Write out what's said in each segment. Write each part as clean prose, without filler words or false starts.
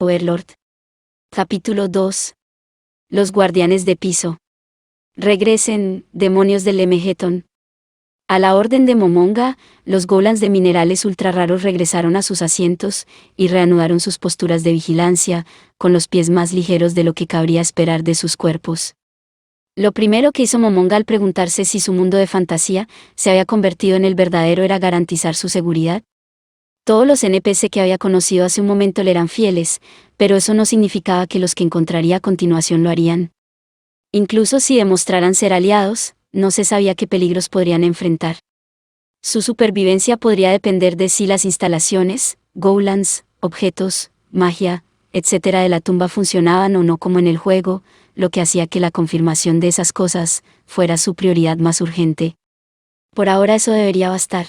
Overlord. Capítulo 2. Los guardianes de piso. Regresen, demonios del Lemegeton. A la orden de Momonga, los goblins de minerales ultrarraros regresaron a sus asientos y reanudaron sus posturas de vigilancia, con los pies más ligeros de lo que cabría esperar de sus cuerpos. Lo primero que hizo Momonga al preguntarse si su mundo de fantasía se había convertido en el verdadero era garantizar su seguridad. Todos los NPC que había conocido hace un momento le eran fieles, pero eso no significaba que los que encontraría a continuación lo harían. Incluso si demostraran ser aliados, no se sabía qué peligros podrían enfrentar. Su supervivencia podría depender de si las instalaciones, goblins, objetos, magia, etc. de la tumba funcionaban o no como en el juego, lo que hacía que la confirmación de esas cosas fuera su prioridad más urgente. Por ahora eso debería bastar,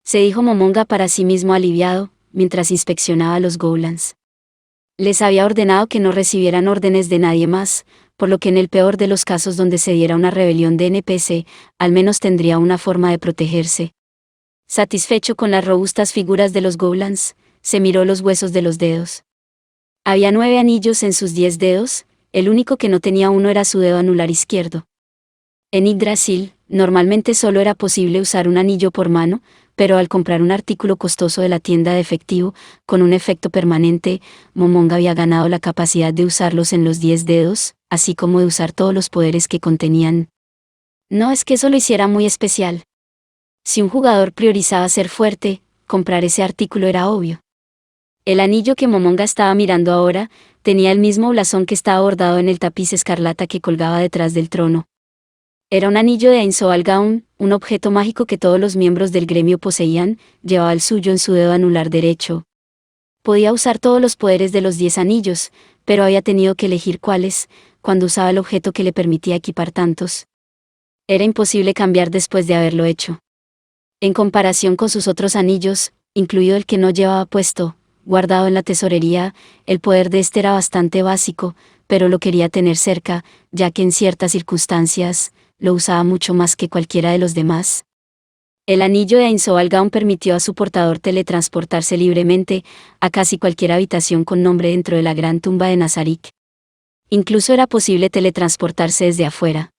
se dijo Momonga para sí mismo aliviado, mientras inspeccionaba a los goblins. Les había ordenado que no recibieran órdenes de nadie más, por lo que en el peor de los casos donde se diera una rebelión de NPC, al menos tendría una forma de protegerse. Satisfecho con las robustas figuras de los goblins, se miró los huesos de los dedos. Había 9 anillos en sus 10 dedos, el único que no tenía uno era su dedo anular izquierdo. En Yggdrasil, normalmente solo era posible usar un anillo por mano, pero al comprar un artículo costoso de la tienda de efectivo, con un efecto permanente, Momonga había ganado la capacidad de usarlos en los 10 dedos, así como de usar todos los poderes que contenían. No es que eso lo hiciera muy especial. Si un jugador priorizaba ser fuerte, comprar ese artículo era obvio. El anillo que Momonga estaba mirando ahora, tenía el mismo blasón que estaba bordado en el tapiz escarlata que colgaba detrás del trono. Era un anillo de Ainzoalgaun, un objeto mágico que todos los miembros del gremio poseían, llevaba el suyo en su dedo anular derecho. Podía usar todos los poderes de los 10 anillos, pero había tenido que elegir cuáles, cuando usaba el objeto que le permitía equipar tantos. Era imposible cambiar después de haberlo hecho. En comparación con sus otros anillos, incluido el que no llevaba puesto, guardado en la tesorería, el poder de este era bastante básico, pero lo quería tener cerca, ya que en ciertas circunstancias, lo usaba mucho más que cualquiera de los demás. El anillo de Ainzoalgaun permitió a su portador teletransportarse libremente a casi cualquier habitación con nombre dentro de la gran tumba de Nazarick. Incluso era posible teletransportarse desde afuera.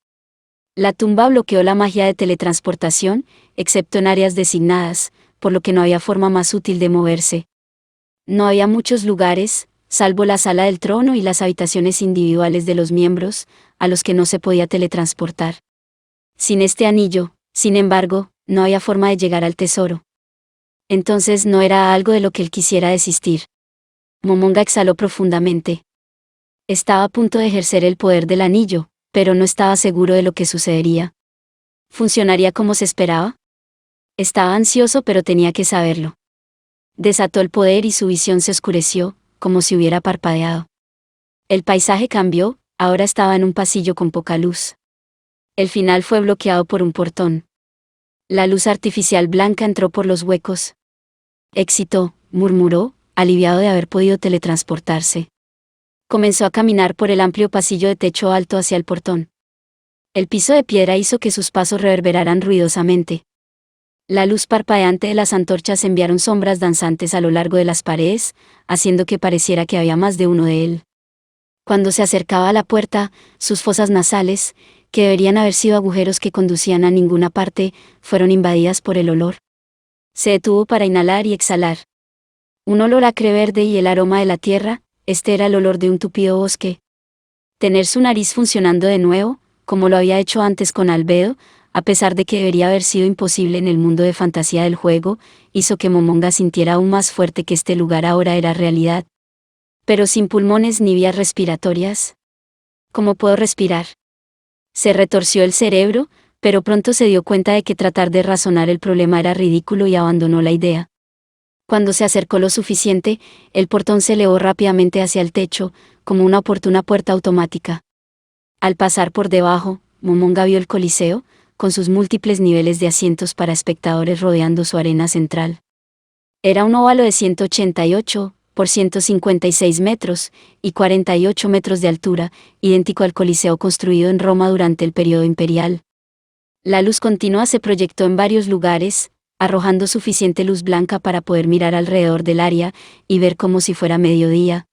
La tumba bloqueó la magia de teletransportación, excepto en áreas designadas, por lo que no había forma más útil de moverse. No había muchos lugares, salvo la sala del trono y las habitaciones individuales de los miembros, a los que no se podía teletransportar. Sin este anillo, sin embargo, no había forma de llegar al tesoro. Entonces no era algo de lo que él quisiera desistir. Momonga exhaló profundamente. Estaba a punto de ejercer el poder del anillo, pero no estaba seguro de lo que sucedería. ¿Funcionaría como se esperaba? Estaba ansioso, pero tenía que saberlo. Desató el poder y su visión se oscureció, como si hubiera parpadeado. El paisaje cambió, ahora estaba en un pasillo con poca luz. El final fue bloqueado por un portón. La luz artificial blanca entró por los huecos. Éxito, murmuró, aliviado de haber podido teletransportarse. Comenzó a caminar por el amplio pasillo de techo alto hacia el portón. El piso de piedra hizo que sus pasos reverberaran ruidosamente. La luz parpadeante de las antorchas enviaron sombras danzantes a lo largo de las paredes, haciendo que pareciera que había más de uno de él. Cuando se acercaba a la puerta, sus fosas nasales, que deberían haber sido agujeros que conducían a ninguna parte, fueron invadidas por el olor. Se detuvo para inhalar y exhalar. Un olor acre verde y el aroma de la tierra, este era el olor de un tupido bosque. Tener su nariz funcionando de nuevo, como lo había hecho antes con Albedo, a pesar de que debería haber sido imposible en el mundo de fantasía del juego, hizo que Momonga sintiera aún más fuerte que este lugar ahora era realidad. Pero sin pulmones ni vías respiratorias. ¿Cómo puedo respirar? Se retorció el cerebro, pero pronto se dio cuenta de que tratar de razonar el problema era ridículo y abandonó la idea. Cuando se acercó lo suficiente, el portón se elevó rápidamente hacia el techo, como una oportuna puerta automática. Al pasar por debajo, Momonga vio el Coliseo, con sus múltiples niveles de asientos para espectadores rodeando su arena central. Era un óvalo de 188 por 156 metros, y 48 metros de altura, idéntico al Coliseo construido en Roma durante el período imperial. La luz continua se proyectó en varios lugares, arrojando suficiente luz blanca para poder mirar alrededor del área, y ver como si fuera mediodía,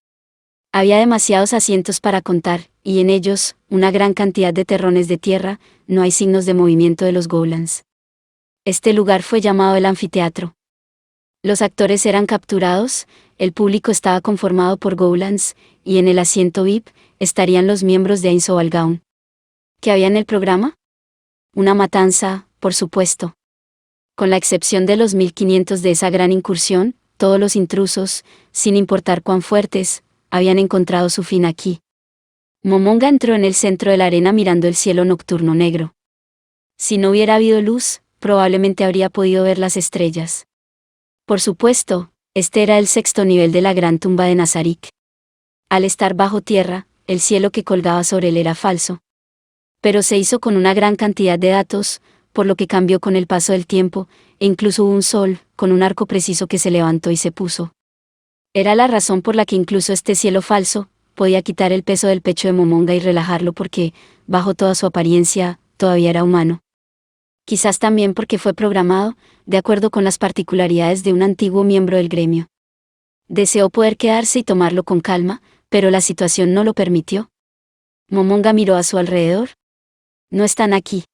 Había demasiados asientos para contar, y en ellos, una gran cantidad de terrones de tierra. No hay signos de movimiento de los goblins. Este lugar fue llamado el anfiteatro. Los actores eran capturados, el público estaba conformado por goblins, y en el asiento VIP estarían los miembros de Ainsovalgaun. ¿Qué había en el programa? Una matanza, por supuesto. Con la excepción de los 1500 de esa gran incursión, todos los intrusos, sin importar cuán fuertes, habían encontrado su fin aquí. Momonga entró en el centro de la arena mirando el cielo nocturno negro. Si no hubiera habido luz, probablemente habría podido ver las estrellas. Por supuesto, este era el 6º nivel de la gran tumba de Nazarik. Al estar bajo tierra, el cielo que colgaba sobre él era falso. Pero se hizo con una gran cantidad de datos, por lo que cambió con el paso del tiempo, e incluso hubo un sol, con un arco preciso que se levantó y se puso. Era la razón por la que incluso este cielo falso, podía quitar el peso del pecho de Momonga y relajarlo porque, bajo toda su apariencia, todavía era humano. Quizás también porque fue programado, de acuerdo con las particularidades de un antiguo miembro del gremio. Deseó poder quedarse y tomarlo con calma, pero la situación no lo permitió. Momonga miró a su alrededor. No están aquí.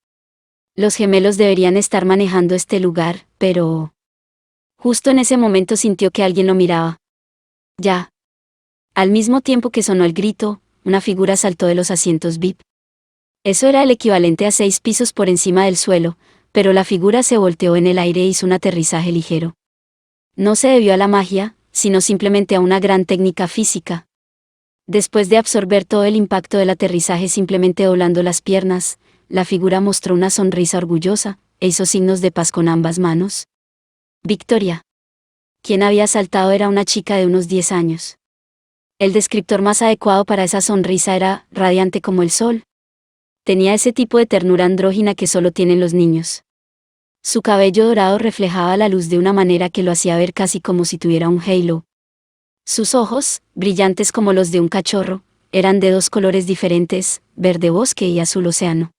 Los gemelos deberían estar manejando este lugar, pero... Justo en ese momento sintió que alguien lo miraba. Ya. Al mismo tiempo que sonó el grito, una figura saltó de los asientos VIP. Eso era el equivalente a 6 pisos por encima del suelo, pero la figura se volteó en el aire e hizo un aterrizaje ligero. No se debió a la magia, sino simplemente a una gran técnica física. Después de absorber todo el impacto del aterrizaje simplemente doblando las piernas, la figura mostró una sonrisa orgullosa, e hizo signos de paz con ambas manos. Victoria. Quien había saltado era una chica de unos 10 años. El descriptor más adecuado para esa sonrisa era radiante como el sol. Tenía ese tipo de ternura andrógina que solo tienen los niños. Su cabello dorado reflejaba la luz de una manera que lo hacía ver casi como si tuviera un halo. Sus ojos, brillantes como los de un cachorro, eran de 2 colores diferentes, verde bosque y azul océano.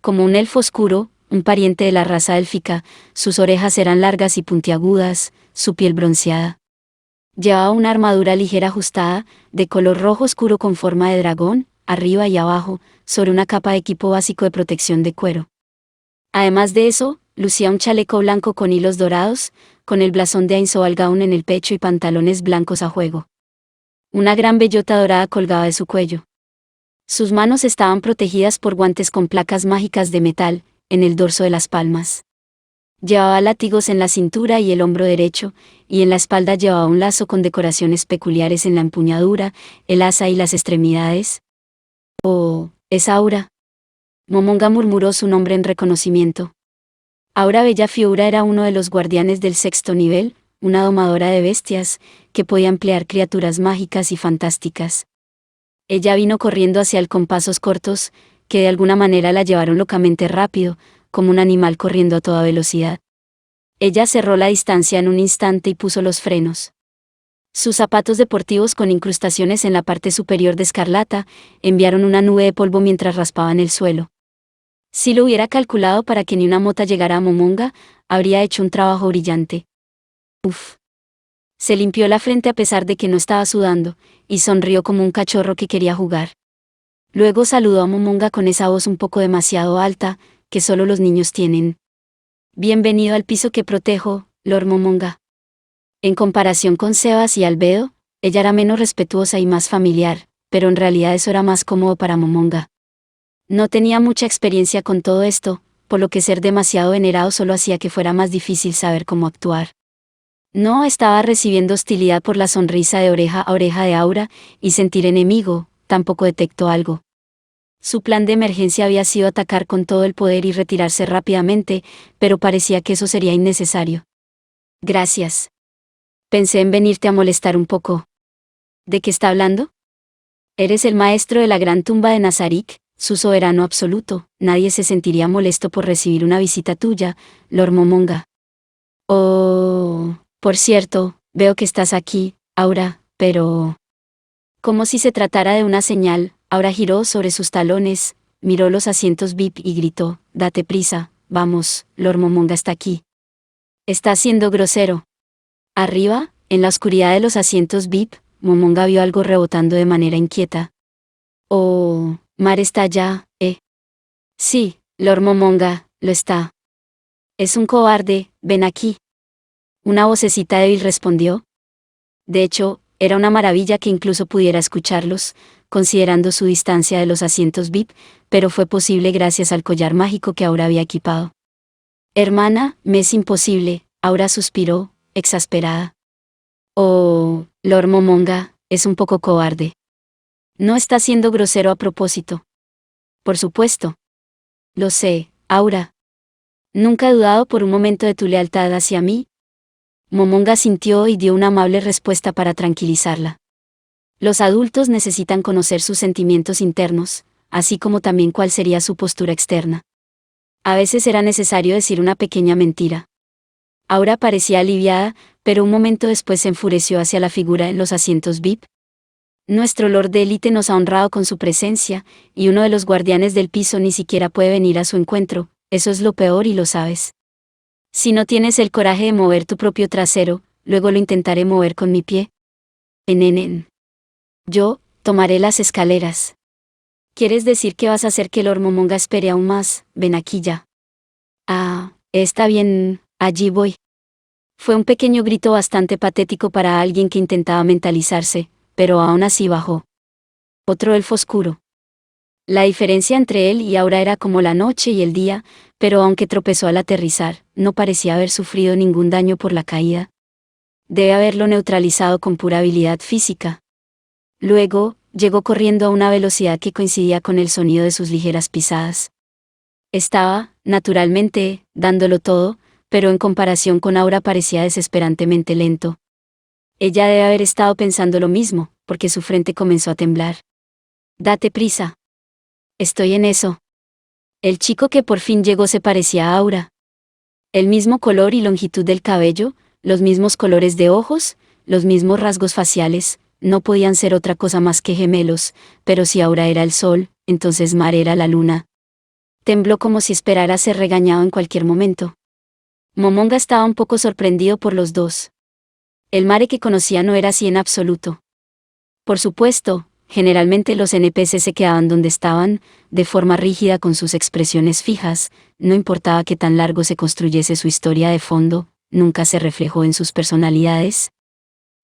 Como un elfo oscuro, un pariente de la raza élfica, sus orejas eran largas y puntiagudas, su piel bronceada. Llevaba una armadura ligera ajustada, de color rojo oscuro con forma de dragón, arriba y abajo, sobre una capa de equipo básico de protección de cuero. Además de eso, lucía un chaleco blanco con hilos dorados, con el blasón de Ainsovalgaun en el pecho y pantalones blancos a juego. Una gran bellota dorada colgaba de su cuello. Sus manos estaban protegidas por guantes con placas mágicas de metal, en el dorso de las palmas. Llevaba látigos en la cintura y el hombro derecho, y en la espalda llevaba un lazo con decoraciones peculiares en la empuñadura, el asa y las extremidades. «Oh, es Aura». Momonga murmuró su nombre en reconocimiento. Aura Bellafiura era uno de los guardianes del 6º nivel, una domadora de bestias, que podía emplear criaturas mágicas y fantásticas. Ella vino corriendo hacia él con pasos cortos, que de alguna manera la llevaron locamente rápido, como un animal corriendo a toda velocidad. Ella cerró la distancia en un instante y puso los frenos. Sus zapatos deportivos con incrustaciones en la parte superior de escarlata, enviaron una nube de polvo mientras raspaban el suelo. Si lo hubiera calculado para que ni una mota llegara a Momonga, habría hecho un trabajo brillante. Uf. Se limpió la frente a pesar de que no estaba sudando, y sonrió como un cachorro que quería jugar. Luego saludó a Momonga con esa voz un poco demasiado alta, que solo los niños tienen. «Bienvenido al piso que protejo, Lord Momonga». En comparación con Sebas y Albedo, ella era menos respetuosa y más familiar, pero en realidad eso era más cómodo para Momonga. No tenía mucha experiencia con todo esto, por lo que ser demasiado venerado solo hacía que fuera más difícil saber cómo actuar. No estaba recibiendo hostilidad por la sonrisa de oreja a oreja de Aura, y sentir enemigo, tampoco detectó algo. Su plan de emergencia había sido atacar con todo el poder y retirarse rápidamente, pero parecía que eso sería innecesario. «Gracias. Pensé en venirte a molestar un poco». «¿De qué está hablando?» «Eres el maestro de la gran tumba de Nazarik, su soberano absoluto. Nadie se sentiría molesto por recibir una visita tuya, Lord Momonga». «Oh, por cierto, veo que estás aquí, Aura, pero...». Como si se tratara de una señal, Aura giró sobre sus talones, miró los asientos VIP y gritó: «Date prisa, vamos, Lord Momonga está aquí». «Está siendo grosero». Arriba, en la oscuridad de los asientos VIP, Momonga vio algo rebotando de manera inquieta. Oh, Mare está allá, ¿eh? Sí, Lord Momonga, lo está. Es un cobarde, ven aquí. Una vocecita débil respondió. De hecho, era una maravilla que incluso pudiera escucharlos, considerando su distancia de los asientos VIP, pero fue posible gracias al collar mágico que Aura había equipado. Hermana, me es imposible, Aura suspiró, exasperada. Oh, Lord Momonga, es un poco cobarde. No está siendo grosero a propósito. Por supuesto. Lo sé, Aura. ¿Nunca he dudado por un momento de tu lealtad hacia mí? Momonga sintió y dio una amable respuesta para tranquilizarla. Los adultos necesitan conocer sus sentimientos internos, así como también cuál sería su postura externa. A veces era necesario decir una pequeña mentira. Aura parecía aliviada, pero un momento después se enfureció hacia la figura en los asientos VIP. Nuestro Lord de élite nos ha honrado con su presencia, y uno de los guardianes del piso ni siquiera puede venir a su encuentro, eso es lo peor y lo sabes. Si no tienes el coraje de mover tu propio trasero, luego lo intentaré mover con mi pie. En. Yo, tomaré las escaleras. ¿Quieres decir que vas a hacer que Lord Momonga espere aún más? Ven aquí ya. Ah, está bien, allí voy. Fue un pequeño grito bastante patético para alguien que intentaba mentalizarse, pero aún así bajó. Otro elfo oscuro. La diferencia entre él y Aura era como la noche y el día, pero aunque tropezó al aterrizar, no parecía haber sufrido ningún daño por la caída. Debe haberlo neutralizado con pura habilidad física. Luego, llegó corriendo a una velocidad que coincidía con el sonido de sus ligeras pisadas. Estaba, naturalmente, dándolo todo, pero en comparación con Aura parecía desesperantemente lento. Ella debe haber estado pensando lo mismo, porque su frente comenzó a temblar. Date prisa. Estoy en eso. El chico que por fin llegó se parecía a Aura. El mismo color y longitud del cabello, los mismos colores de ojos, los mismos rasgos faciales, no podían ser otra cosa más que gemelos, pero si Aura era el sol, entonces Mare era la luna. Tembló como si esperara ser regañado en cualquier momento. Momonga estaba un poco sorprendido por los dos. El Mare que conocía no era así en absoluto. Por supuesto, generalmente los NPC se quedaban donde estaban, de forma rígida con sus expresiones fijas, no importaba qué tan largo se construyese su historia de fondo, nunca se reflejó en sus personalidades.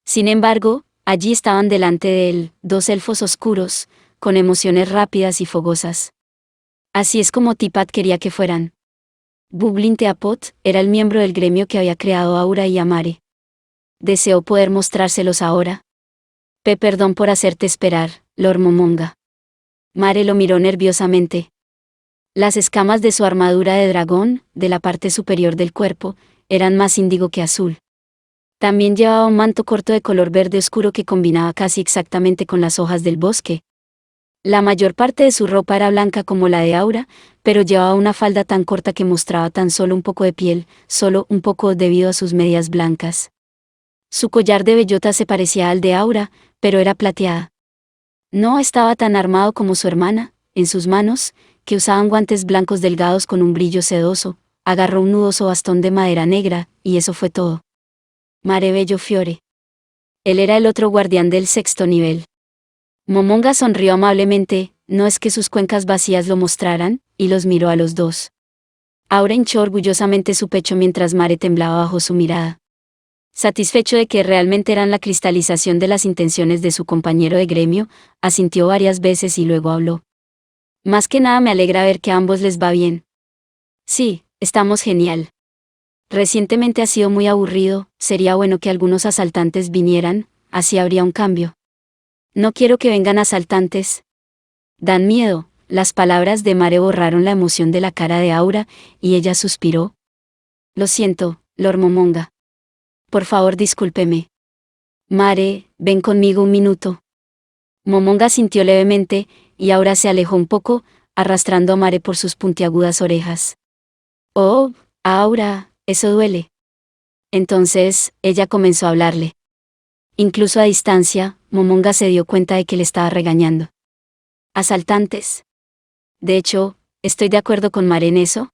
Sin embargo, allí estaban delante de él, dos elfos oscuros, con emociones rápidas y fogosas. Así es como Tipat quería que fueran. Bublin Teapot era el miembro del gremio que había creado a Aura y a Mare. Deseó poder mostrárselos ahora. Perdón por hacerte esperar, Lord Momonga. Mare lo miró nerviosamente. Las escamas de su armadura de dragón, de la parte superior del cuerpo, eran más índigo que azul. También llevaba un manto corto de color verde oscuro que combinaba casi exactamente con las hojas del bosque. La mayor parte de su ropa era blanca como la de Aura, pero llevaba una falda tan corta que mostraba tan solo un poco de piel, solo un poco debido a sus medias blancas. Su collar de bellota se parecía al de Aura, pero era plateada. No estaba tan armado como su hermana, en sus manos, que usaban guantes blancos delgados con un brillo sedoso, agarró un nudoso bastón de madera negra, y eso fue todo. Mare Bello Fiore. Él era el otro guardián del sexto nivel. Momonga sonrió amablemente, no es que sus cuencas vacías lo mostraran, y los miró a los dos. Aura hinchó orgullosamente su pecho mientras Mare temblaba bajo su mirada. Satisfecho de que realmente eran la cristalización de las intenciones de su compañero de gremio, asintió varias veces y luego habló. Más que nada me alegra ver que a ambos les va bien. Sí, estamos genial. Recientemente ha sido muy aburrido, sería bueno que algunos asaltantes vinieran, así habría un cambio. No quiero que vengan asaltantes. Dan miedo. Las palabras de Mare borraron la emoción de la cara de Aura, y ella suspiró. Lo siento, Lord Momonga. Por favor, discúlpeme. Mare, ven conmigo un minuto. Momonga sintió levemente, y Aura se alejó un poco, arrastrando a Mare por sus puntiagudas orejas. Oh, Aura, eso duele. Entonces, ella comenzó a hablarle. Incluso a distancia, Momonga se dio cuenta de que le estaba regañando. Asaltantes. De hecho, estoy de acuerdo con Mare en eso.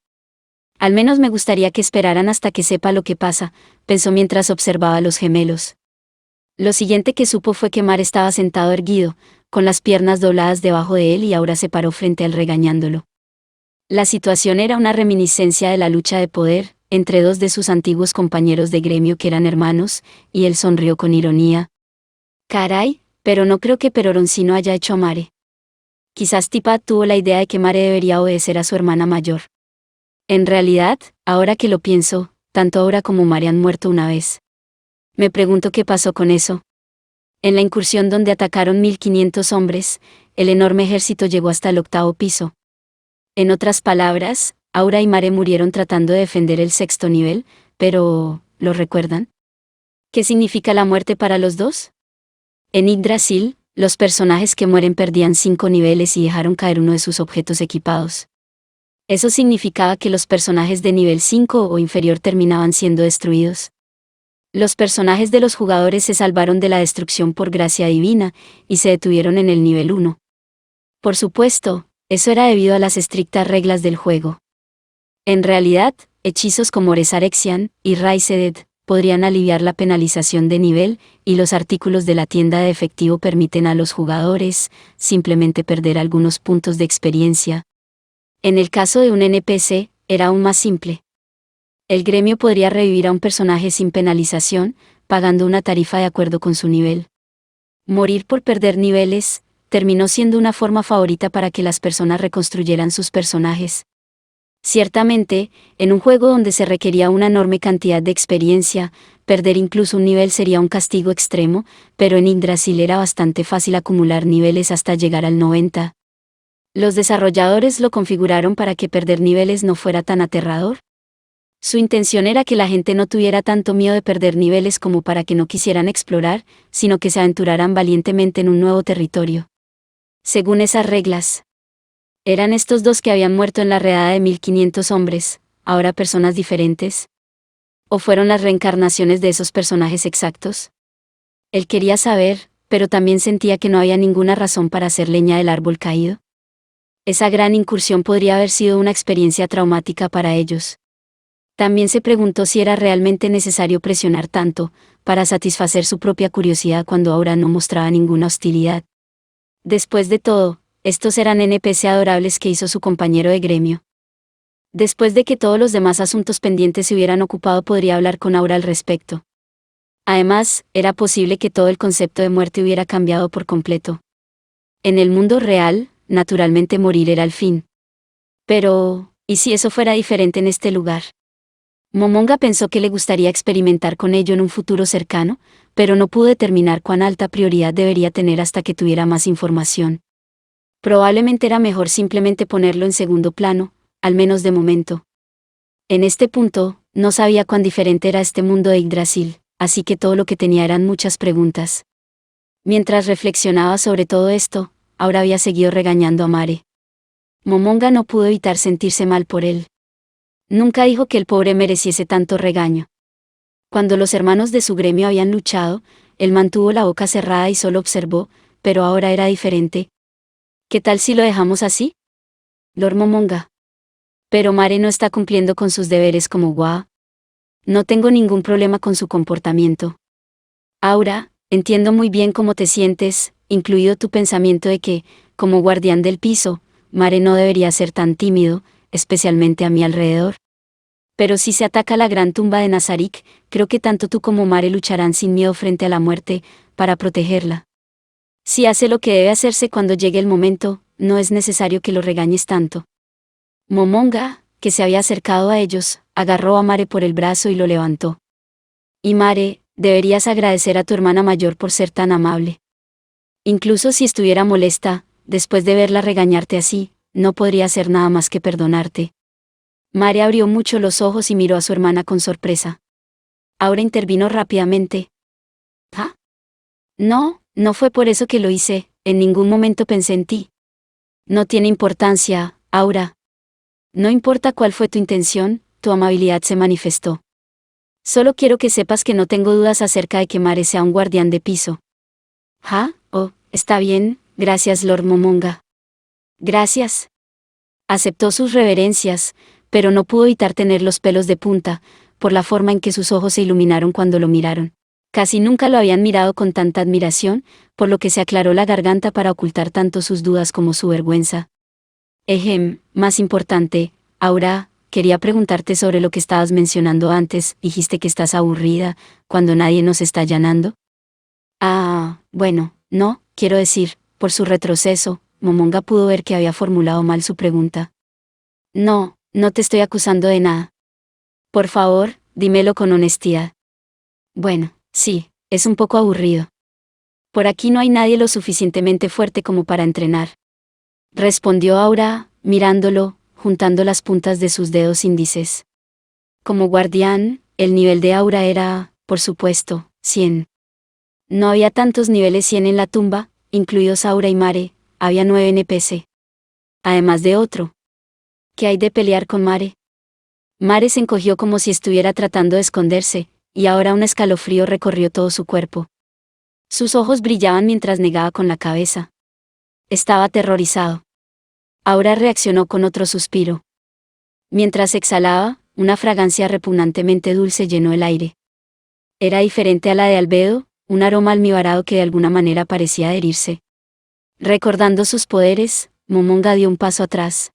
Al menos me gustaría que esperaran hasta que sepa lo que pasa, pensó mientras observaba a los gemelos. Lo siguiente que supo fue que Mare estaba sentado erguido, con las piernas dobladas debajo de él y Aura se paró frente a él regañándolo. La situación era una reminiscencia de la lucha de poder, entre dos de sus antiguos compañeros de gremio que eran hermanos, y él sonrió con ironía. Caray, pero no creo que Peroroncino haya hecho a Mare. Quizás Tipat tuvo la idea de que Mare debería obedecer a su hermana mayor. En realidad, ahora que lo pienso, tanto Aura como Mare han muerto una vez. Me pregunto qué pasó con eso. En la incursión donde atacaron 1500 hombres, el enorme ejército llegó hasta el 8º piso. En otras palabras, Aura y Mare murieron tratando de defender el 6º nivel, pero, ¿lo recuerdan? ¿Qué significa la muerte para los dos? En Yggdrasil, los personajes que mueren perdían 5 niveles y dejaron caer uno de sus objetos equipados. Eso significaba que los personajes de nivel 5 o inferior terminaban siendo destruidos. Los personajes de los jugadores se salvaron de la destrucción por gracia divina, y se detuvieron en el nivel 1. Por supuesto, eso era debido a las estrictas reglas del juego. En realidad, hechizos como Resurrection y Raised podrían aliviar la penalización de nivel, y los artículos de la tienda de efectivo permiten a los jugadores simplemente perder algunos puntos de experiencia. En el caso de un NPC, era aún más simple. El gremio podría revivir a un personaje sin penalización, pagando una tarifa de acuerdo con su nivel. Morir por perder niveles terminó siendo una forma favorita para que las personas reconstruyeran sus personajes. Ciertamente, en un juego donde se requería una enorme cantidad de experiencia, perder incluso un nivel sería un castigo extremo, pero en Yggdrasil era bastante fácil acumular niveles hasta llegar al 90. Los desarrolladores lo configuraron para que perder niveles no fuera tan aterrador. Su intención era que la gente no tuviera tanto miedo de perder niveles como para que no quisieran explorar, sino que se aventuraran valientemente en un nuevo territorio. Según esas reglas, ¿eran estos dos que habían muerto en la redada de 1500 hombres, ahora personas diferentes? ¿O fueron las reencarnaciones de esos personajes exactos? Él quería saber, pero también sentía que no había ninguna razón para hacer leña del árbol caído. Esa gran incursión podría haber sido una experiencia traumática para ellos. También se preguntó si era realmente necesario presionar tanto, para satisfacer su propia curiosidad cuando Aura no mostraba ninguna hostilidad. Después de todo, estos eran NPC adorables que hizo su compañero de gremio. Después de que todos los demás asuntos pendientes se hubieran ocupado, podría hablar con Aura al respecto. Además, era posible que todo el concepto de muerte hubiera cambiado por completo. En el mundo real, naturalmente morir era el fin. Pero, ¿y si eso fuera diferente en este lugar? Momonga pensó que le gustaría experimentar con ello en un futuro cercano, pero no pudo determinar cuán alta prioridad debería tener hasta que tuviera más información. Probablemente era mejor simplemente ponerlo en segundo plano, al menos de momento. En este punto, no sabía cuán diferente era este mundo de Yggdrasil, así que todo lo que tenía eran muchas preguntas. Mientras reflexionaba sobre todo esto, Aura había seguido regañando a Mare. Momonga no pudo evitar sentirse mal por él. Nunca dijo que el pobre mereciese tanto regaño. Cuando los hermanos de su gremio habían luchado, él mantuvo la boca cerrada y solo observó, pero ahora era diferente. ¿Qué tal si lo dejamos así? Lord Momonga. Pero Mare no está cumpliendo con sus deberes como Wa. No tengo ningún problema con su comportamiento. Aura, entiendo muy bien cómo te sientes, incluido tu pensamiento de que, como guardián del piso, Mare no debería ser tan tímido, especialmente a mi alrededor. Pero si se ataca la gran tumba de Nazarick, creo que tanto tú como Mare lucharán sin miedo frente a la muerte, para protegerla. Si hace lo que debe hacerse cuando llegue el momento, no es necesario que lo regañes tanto. Momonga, que se había acercado a ellos, agarró a Mare por el brazo y lo levantó. Y Mare, deberías agradecer a tu hermana mayor por ser tan amable. Incluso si estuviera molesta, después de verla regañarte así, no podría hacer nada más que perdonarte. Mare abrió mucho los ojos y miró a su hermana con sorpresa. Aura intervino rápidamente. ¿Ah? No, no fue por eso que lo hice, en ningún momento pensé en ti. No tiene importancia, Aura. No importa cuál fue tu intención, tu amabilidad se manifestó. Solo quiero que sepas que no tengo dudas acerca de que Mare sea un guardián de piso. ¿Ah? Oh, está bien, gracias Lord Momonga. Gracias. Aceptó sus reverencias, pero no pudo evitar tener los pelos de punta, por la forma en que sus ojos se iluminaron cuando lo miraron. Casi nunca lo habían mirado con tanta admiración, por lo que se aclaró la garganta para ocultar tanto sus dudas como su vergüenza. Más importante, ahora, quería preguntarte sobre lo que estabas mencionando antes. Dijiste que estás aburrida, cuando nadie nos está allanando. Bueno, no, quiero decir, por su retroceso, Momonga pudo ver que había formulado mal su pregunta. No, no te estoy acusando de nada. Por favor, dímelo con honestidad. Bueno, sí, es un poco aburrido. Por aquí no hay nadie lo suficientemente fuerte como para entrenar. Respondió Aura, mirándolo, juntando las puntas de sus dedos índices. Como guardián, el nivel de Aura era, por supuesto, 100. No había tantos niveles 100 en la tumba, incluidos Aura y Mare, había 9 NPC. Además de otro. ¿Qué hay de pelear con Mare? Mare se encogió como si estuviera tratando de esconderse, y ahora un escalofrío recorrió todo su cuerpo. Sus ojos brillaban mientras negaba con la cabeza. Estaba aterrorizado. Aura reaccionó con otro suspiro. Mientras exhalaba, una fragancia repugnantemente dulce llenó el aire. Era diferente a la de Albedo, un aroma almibarado que de alguna manera parecía adherirse. Recordando sus poderes, Momonga dio un paso atrás.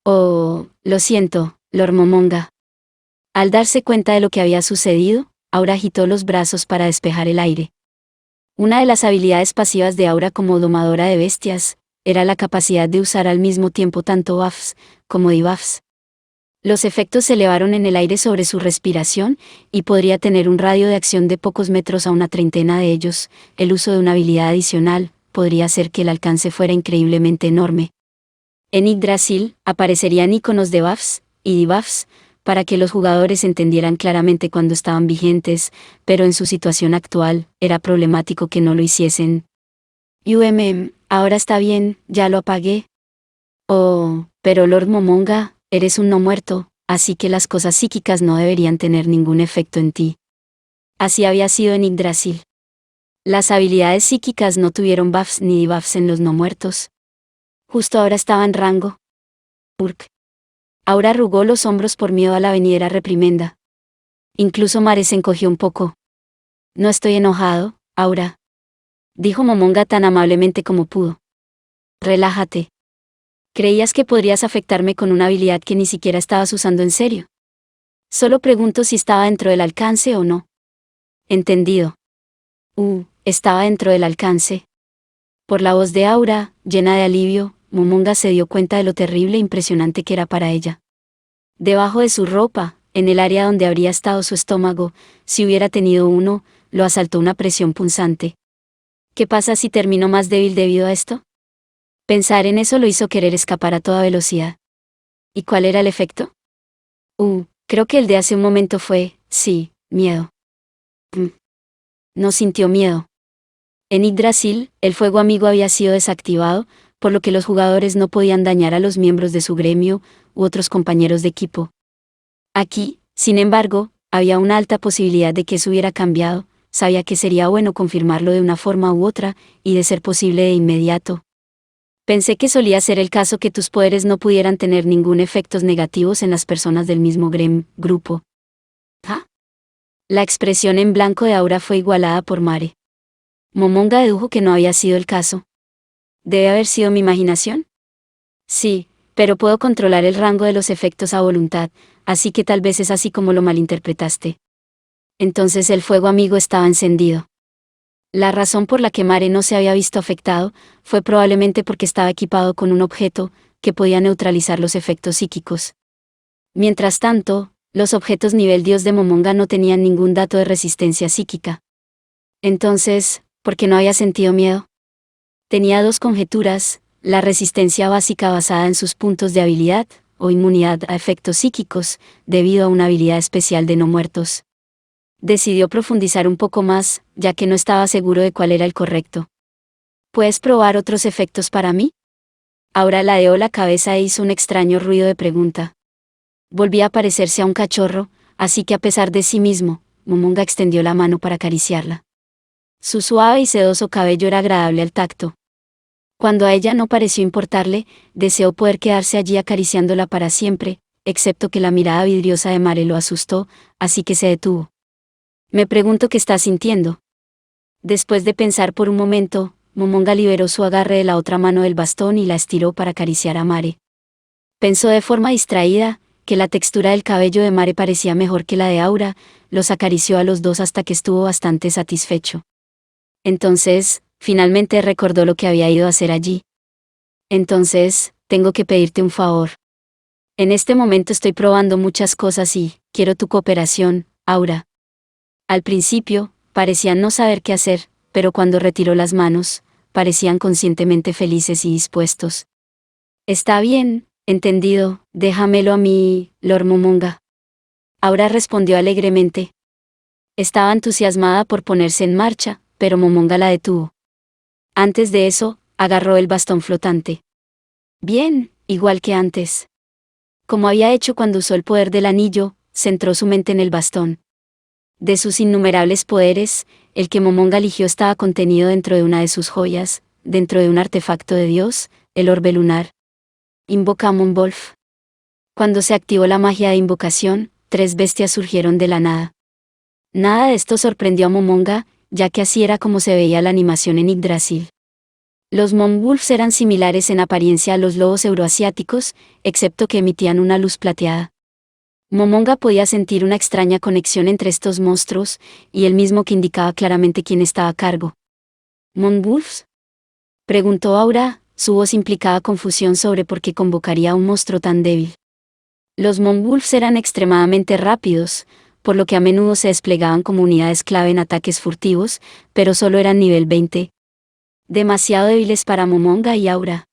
Oh, lo siento, Lord Momonga. Al darse cuenta de lo que había sucedido, Aura agitó los brazos para despejar el aire. Una de las habilidades pasivas de Aura como domadora de bestias, era la capacidad de usar al mismo tiempo tanto buffs como debuffs. Los efectos se elevaron en el aire sobre su respiración, y podría tener un radio de acción de pocos metros a una treintena de ellos. El uso de una habilidad adicional podría hacer que el alcance fuera increíblemente enorme. En Yggdrasil aparecerían iconos de buffs y debuffs, para que los jugadores entendieran claramente cuándo estaban vigentes, pero en su situación actual, era problemático que no lo hiciesen. Ahora está bien, ya lo apagué. Oh, pero Lord Momonga, eres un no muerto, así que las cosas psíquicas no deberían tener ningún efecto en ti. Así había sido en Yggdrasil. Las habilidades psíquicas no tuvieron buffs ni debuffs en los no muertos. Justo ahora estaba en rango. Urk. Aura arrugó los hombros por miedo a la venidera reprimenda. Incluso Mare se encogió un poco. No estoy enojado, Aura. Dijo Momonga tan amablemente como pudo. Relájate. ¿Creías que podrías afectarme con una habilidad que ni siquiera estabas usando en serio? Solo pregunto si estaba dentro del alcance o no. Entendido. Estaba dentro del alcance. Por la voz de Aura, llena de alivio, Momonga se dio cuenta de lo terrible e impresionante que era para ella. Debajo de su ropa, en el área donde habría estado su estómago, si hubiera tenido uno, lo asaltó una presión punzante. ¿Qué pasa si terminó más débil debido a esto? Pensar en eso lo hizo querer escapar a toda velocidad. ¿Y cuál era el efecto? Creo que el de hace un momento fue, sí, miedo. No sintió miedo. En Yggdrasil, el fuego amigo había sido desactivado, por lo que los jugadores no podían dañar a los miembros de su gremio u otros compañeros de equipo. Aquí, sin embargo, había una alta posibilidad de que eso hubiera cambiado. Sabía que sería bueno confirmarlo de una forma u otra, y de ser posible de inmediato. Pensé que solía ser el caso que tus poderes no pudieran tener ningún efectos negativos en las personas del mismo grupo. La expresión en blanco de Aura fue igualada por Mare. Momonga dedujo que no había sido el caso. ¿Debe haber sido mi imaginación? Sí, pero puedo controlar el rango de los efectos a voluntad, así que tal vez es así como lo malinterpretaste. Entonces el fuego amigo estaba encendido. La razón por la que Mare no se había visto afectado, fue probablemente porque estaba equipado con un objeto, que podía neutralizar los efectos psíquicos. Mientras tanto, los objetos nivel Dios de Momonga no tenían ningún dato de resistencia psíquica. Entonces, ¿por qué no había sentido miedo? Tenía dos conjeturas: la resistencia básica basada en sus puntos de habilidad, o inmunidad a efectos psíquicos, debido a una habilidad especial de no muertos. Decidió profundizar un poco más, ya que no estaba seguro de cuál era el correcto. ¿Puedes probar otros efectos para mí? Ahora ladeó la cabeza e hizo un extraño ruido de pregunta. Volvía a parecerse a un cachorro, así que a pesar de sí mismo, Momonga extendió la mano para acariciarla. Su suave y sedoso cabello era agradable al tacto. Cuando a ella no pareció importarle, deseó poder quedarse allí acariciándola para siempre, excepto que la mirada vidriosa de Mare lo asustó, así que se detuvo. Me pregunto qué está sintiendo. Después de pensar por un momento, Momonga liberó su agarre de la otra mano del bastón y la estiró para acariciar a Mare. Pensó de forma distraída, que la textura del cabello de Mare parecía mejor que la de Aura, los acarició a los dos hasta que estuvo bastante satisfecho. Entonces, finalmente recordó lo que había ido a hacer allí. Entonces, tengo que pedirte un favor. En este momento estoy probando muchas cosas y, quiero tu cooperación, Aura. Al principio, parecían no saber qué hacer, pero cuando retiró las manos, parecían conscientemente felices y dispuestos. Está bien, entendido, déjamelo a mí, Lord Momonga. Aura respondió alegremente. Estaba entusiasmada por ponerse en marcha, pero Momonga la detuvo. Antes de eso, agarró el bastón flotante. Bien, igual que antes. Como había hecho cuando usó el poder del anillo, centró su mente en el bastón. De sus innumerables poderes, el que Momonga eligió estaba contenido dentro de una de sus joyas, dentro de un artefacto de Dios, el orbe lunar. Invoca a Monwolf. Cuando se activó la magia de invocación, 3 bestias surgieron de la nada. Nada de esto sorprendió a Momonga, ya que así era como se veía la animación en Yggdrasil. Los Monwolves eran similares en apariencia a los lobos euroasiáticos, excepto que emitían una luz plateada. Momonga podía sentir una extraña conexión entre estos monstruos, y el mismo que indicaba claramente quién estaba a cargo. ¿Monwolves?, preguntó Aura, su voz implicaba confusión sobre por qué convocaría a un monstruo tan débil. Los Monwolves eran extremadamente rápidos, por lo que a menudo se desplegaban como unidades clave en ataques furtivos, pero solo eran nivel 20. Demasiado débiles para Momonga y Aura.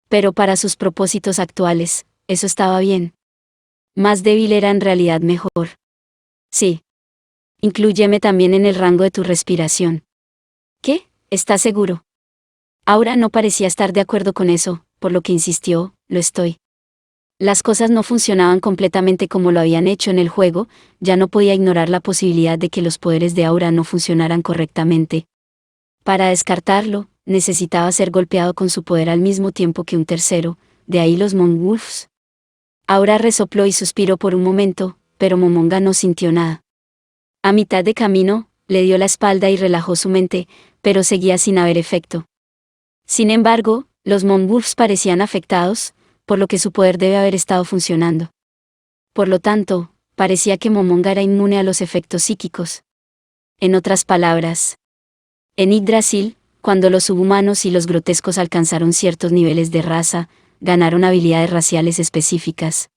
Pero para sus propósitos actuales, eso estaba bien. Más débil era en realidad mejor. Sí. Inclúyeme también en el rango de tu respiración. ¿Qué? ¿Estás seguro? Aura no parecía estar de acuerdo con eso, por lo que insistió, lo estoy. Las cosas no funcionaban completamente como lo habían hecho en el juego, ya no podía ignorar la posibilidad de que los poderes de Aura no funcionaran correctamente. Para descartarlo, necesitaba ser golpeado con su poder al mismo tiempo que un tercero, de ahí los Monwolves. Aura resopló y suspiró por un momento, pero Momonga no sintió nada. A mitad de camino, le dio la espalda y relajó su mente, pero seguía sin haber efecto. Sin embargo, los Monwolves parecían afectados, por lo que su poder debe haber estado funcionando. Por lo tanto, parecía que Momonga era inmune a los efectos psíquicos. En otras palabras, en Yggdrasil, cuando los subhumanos y los grotescos alcanzaron ciertos niveles de raza, ganaron habilidades raciales específicas.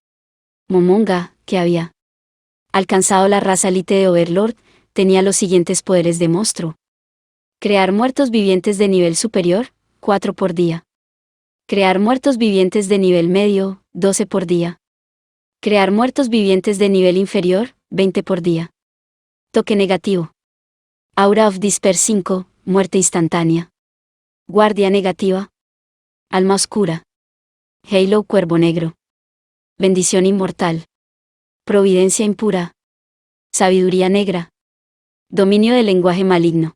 Momonga, que había alcanzado la raza élite de Overlord, tenía los siguientes poderes de monstruo. Crear muertos vivientes de nivel superior, 4 por día. Crear muertos vivientes de nivel medio, 12 por día. Crear muertos vivientes de nivel inferior, 20 por día. Toque negativo. Aura of Despair 5, muerte instantánea. Guardia negativa. Alma oscura. Halo cuervo negro. Bendición inmortal. Providencia impura. Sabiduría negra. Dominio del lenguaje maligno.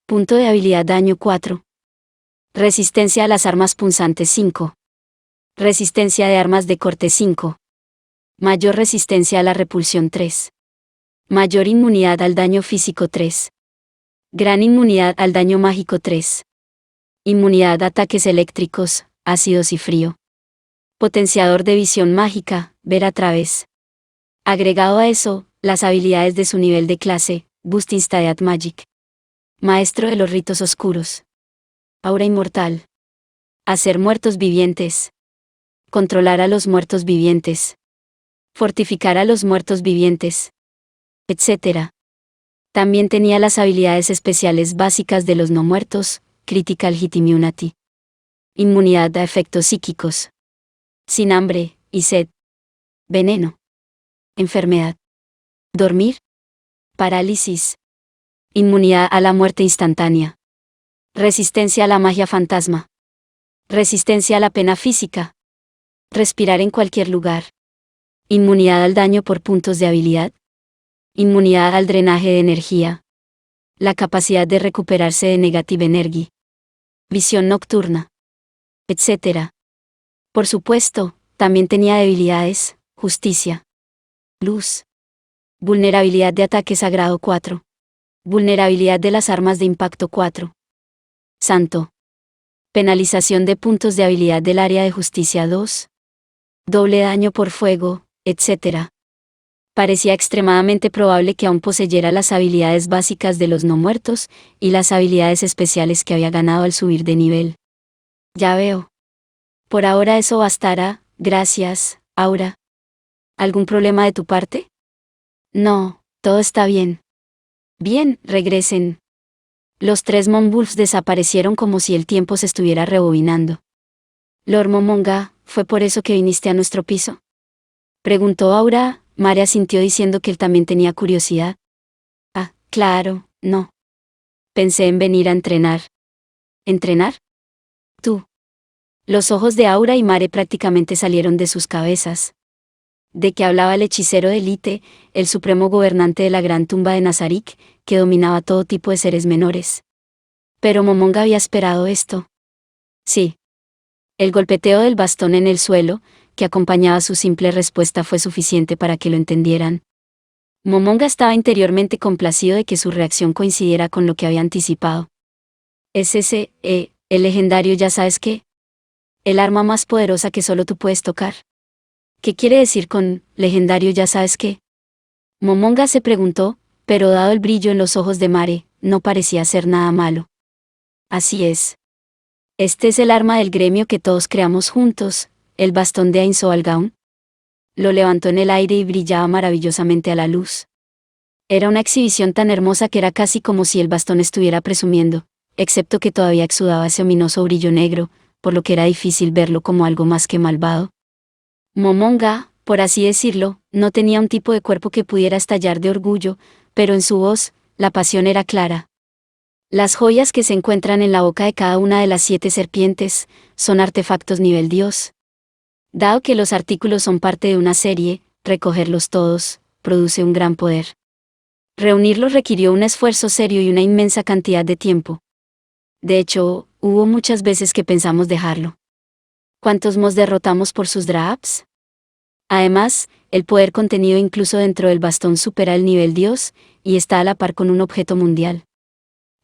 Punto de habilidad daño 4. Resistencia a las armas punzantes 5. Resistencia de armas de corte 5. Mayor resistencia a la repulsión 3. Mayor inmunidad al daño físico 3. Gran inmunidad al daño mágico 3. Inmunidad a ataques eléctricos, ácidos y frío. Potenciador de visión mágica, ver a través. Agregado a eso, las habilidades de su nivel de clase, Boost Instant Magic. Maestro de los ritos oscuros. Aura inmortal. Hacer muertos vivientes. Controlar a los muertos vivientes. Fortificar a los muertos vivientes. Etc. También tenía las habilidades especiales básicas de los no muertos, Critical Hit Immunity. Inmunidad a efectos psíquicos. Sin hambre y sed. Veneno. Enfermedad. Dormir. Parálisis. Inmunidad a la muerte instantánea. Resistencia a la magia fantasma. Resistencia a la pena física. Respirar en cualquier lugar. Inmunidad al daño por puntos de habilidad. Inmunidad al drenaje de energía. La capacidad de recuperarse de Negative Energy. Visión nocturna. Etc. Por supuesto, también tenía debilidades, justicia. Luz. Vulnerabilidad de ataque sagrado 4. Vulnerabilidad de las armas de impacto 4. Santo. Penalización de puntos de habilidad del área de justicia 2. Doble daño por fuego, etc. Parecía extremadamente probable que aún poseyera las habilidades básicas de los no muertos, y las habilidades especiales que había ganado al subir de nivel. Ya veo. Por ahora eso bastará, gracias, Aura. ¿Algún problema de tu parte? No, todo está bien. Bien, regresen. Los 3 Monwolves desaparecieron como si el tiempo se estuviera rebobinando. Lord Momonga, ¿fue por eso que viniste a nuestro piso? Preguntó Aura. Mare asintió diciendo que él también tenía curiosidad. Ah, claro, no. Pensé en venir a entrenar. ¿Entrenar? Tú. Los ojos de Aura y Mare prácticamente salieron de sus cabezas. ¿De qué hablaba el hechicero de élite, el supremo gobernante de la gran tumba de Nazarik, que dominaba todo tipo de seres menores? Pero Momonga había esperado esto. Sí. El golpeteo del bastón en el suelo, que acompañaba su simple respuesta, fue suficiente para que lo entendieran. Momonga estaba interiormente complacido de que su reacción coincidiera con lo que había anticipado. Es ese, el legendario ya sabes qué. El arma más poderosa que solo tú puedes tocar. ¿Qué quiere decir con legendario ya sabes qué? Momonga se preguntó, pero dado el brillo en los ojos de Mare, no parecía ser nada malo. Así es. Este es el arma del gremio que todos creamos juntos, el bastón de Ain Soalgaun. Lo levantó en el aire y brillaba maravillosamente a la luz. Era una exhibición tan hermosa que era casi como si el bastón estuviera presumiendo, excepto que todavía exudaba ese ominoso brillo negro, por lo que era difícil verlo como algo más que malvado. Momonga, por así decirlo, no tenía un tipo de cuerpo que pudiera estallar de orgullo, pero en su voz, la pasión era clara. Las joyas que se encuentran en la boca de cada una de las 7 serpientes, son artefactos nivel Dios. Dado que los artículos son parte de una serie, recogerlos todos, produce un gran poder. Reunirlos requirió un esfuerzo serio y una inmensa cantidad de tiempo. De hecho, hubo muchas veces que pensamos dejarlo. ¿Cuántos mos derrotamos por sus drafts? Además, el poder contenido incluso dentro del bastón supera el nivel Dios, y está a la par con un objeto mundial.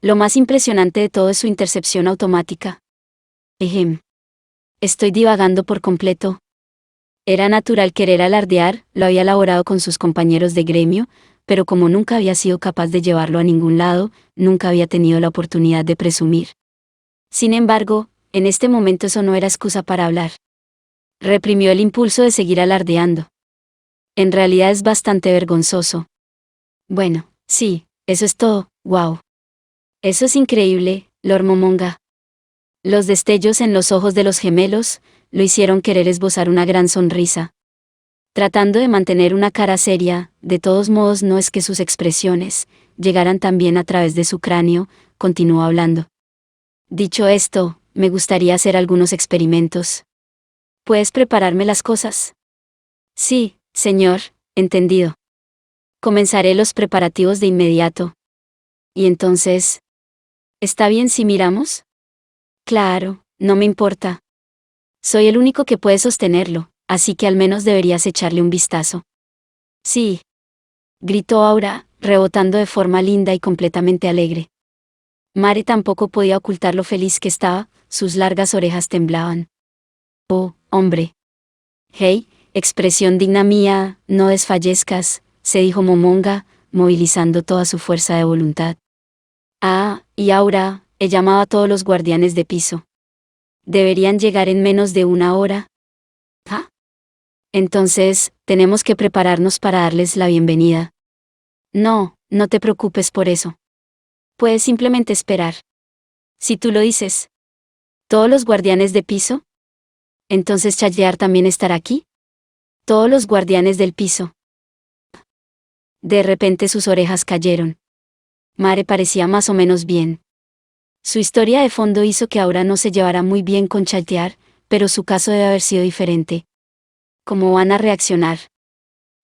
Lo más impresionante de todo es su intercepción automática. Estoy divagando por completo. Era natural querer alardear, lo había elaborado con sus compañeros de gremio, pero como nunca había sido capaz de llevarlo a ningún lado, nunca había tenido la oportunidad de presumir. Sin embargo, en este momento eso no era excusa para hablar. Reprimió el impulso de seguir alardeando. En realidad es bastante vergonzoso. Bueno, sí, eso es todo, wow. Eso es increíble, Lord Momonga. Los destellos en los ojos de los gemelos lo hicieron querer esbozar una gran sonrisa. Tratando de mantener una cara seria, de todos modos no es que sus expresiones llegaran también a través de su cráneo, continuó hablando. Dicho esto, me gustaría hacer algunos experimentos. ¿Puedes prepararme las cosas? Sí, señor, entendido. Comenzaré los preparativos de inmediato. ¿Y entonces? ¿Está bien si miramos? Claro, no me importa. Soy el único que puede sostenerlo, así que al menos deberías echarle un vistazo. Sí. Gritó Aura, rebotando de forma linda y completamente alegre. Mare tampoco podía ocultar lo feliz que estaba, sus largas orejas temblaban. Oh, hombre. Hey, expresión digna mía, no desfallezcas, se dijo Momonga, movilizando toda su fuerza de voluntad. Ah, y Aura, he llamado a todos los guardianes de piso. ¿Deberían llegar en menos de 1 hora? ¿Ah? Entonces, tenemos que prepararnos para darles la bienvenida. No, no te preocupes por eso. Puedes simplemente esperar. Si tú lo dices. ¿Todos los guardianes de piso? ¿Entonces Chayar también estará aquí? Todos los guardianes del piso. De repente sus orejas cayeron. Mare parecía más o menos bien. Su historia de fondo hizo que ahora no se llevara muy bien con Chayar, pero su caso debe haber sido diferente. ¿Cómo van a reaccionar?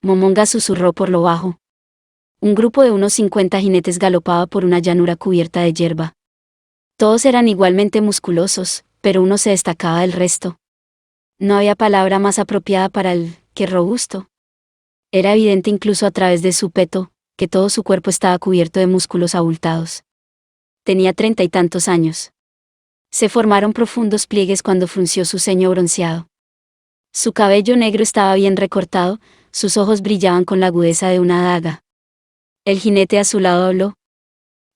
Momonga susurró por lo bajo. Un grupo de unos 50 jinetes galopaba por una llanura cubierta de hierba. Todos eran igualmente musculosos, pero uno se destacaba del resto. No había palabra más apropiada para él que robusto. Era evidente incluso a través de su peto, que todo su cuerpo estaba cubierto de músculos abultados. Tenía 30 y tantos años. Se formaron profundos pliegues cuando frunció su ceño bronceado. Su cabello negro estaba bien recortado, sus ojos brillaban con la agudeza de una daga. El jinete a su lado habló.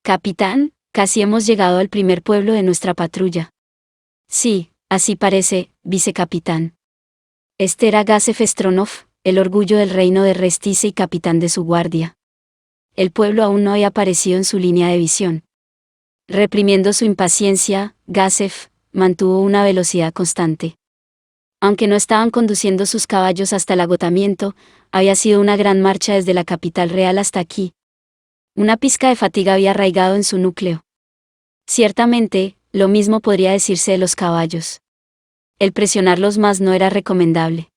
Capitán, casi hemos llegado al primer pueblo de nuestra patrulla. Sí, así parece, vicecapitán. Este era Gásef Stronov, el orgullo del reino de Restice y capitán de su guardia. El pueblo aún no había aparecido en su línea de visión. Reprimiendo su impaciencia, Gásef mantuvo una velocidad constante. Aunque no estaban conduciendo sus caballos hasta el agotamiento, había sido una gran marcha desde la capital real hasta aquí. Una pizca de fatiga había arraigado en su núcleo. Ciertamente, lo mismo podría decirse de los caballos. El presionarlos más no era recomendable.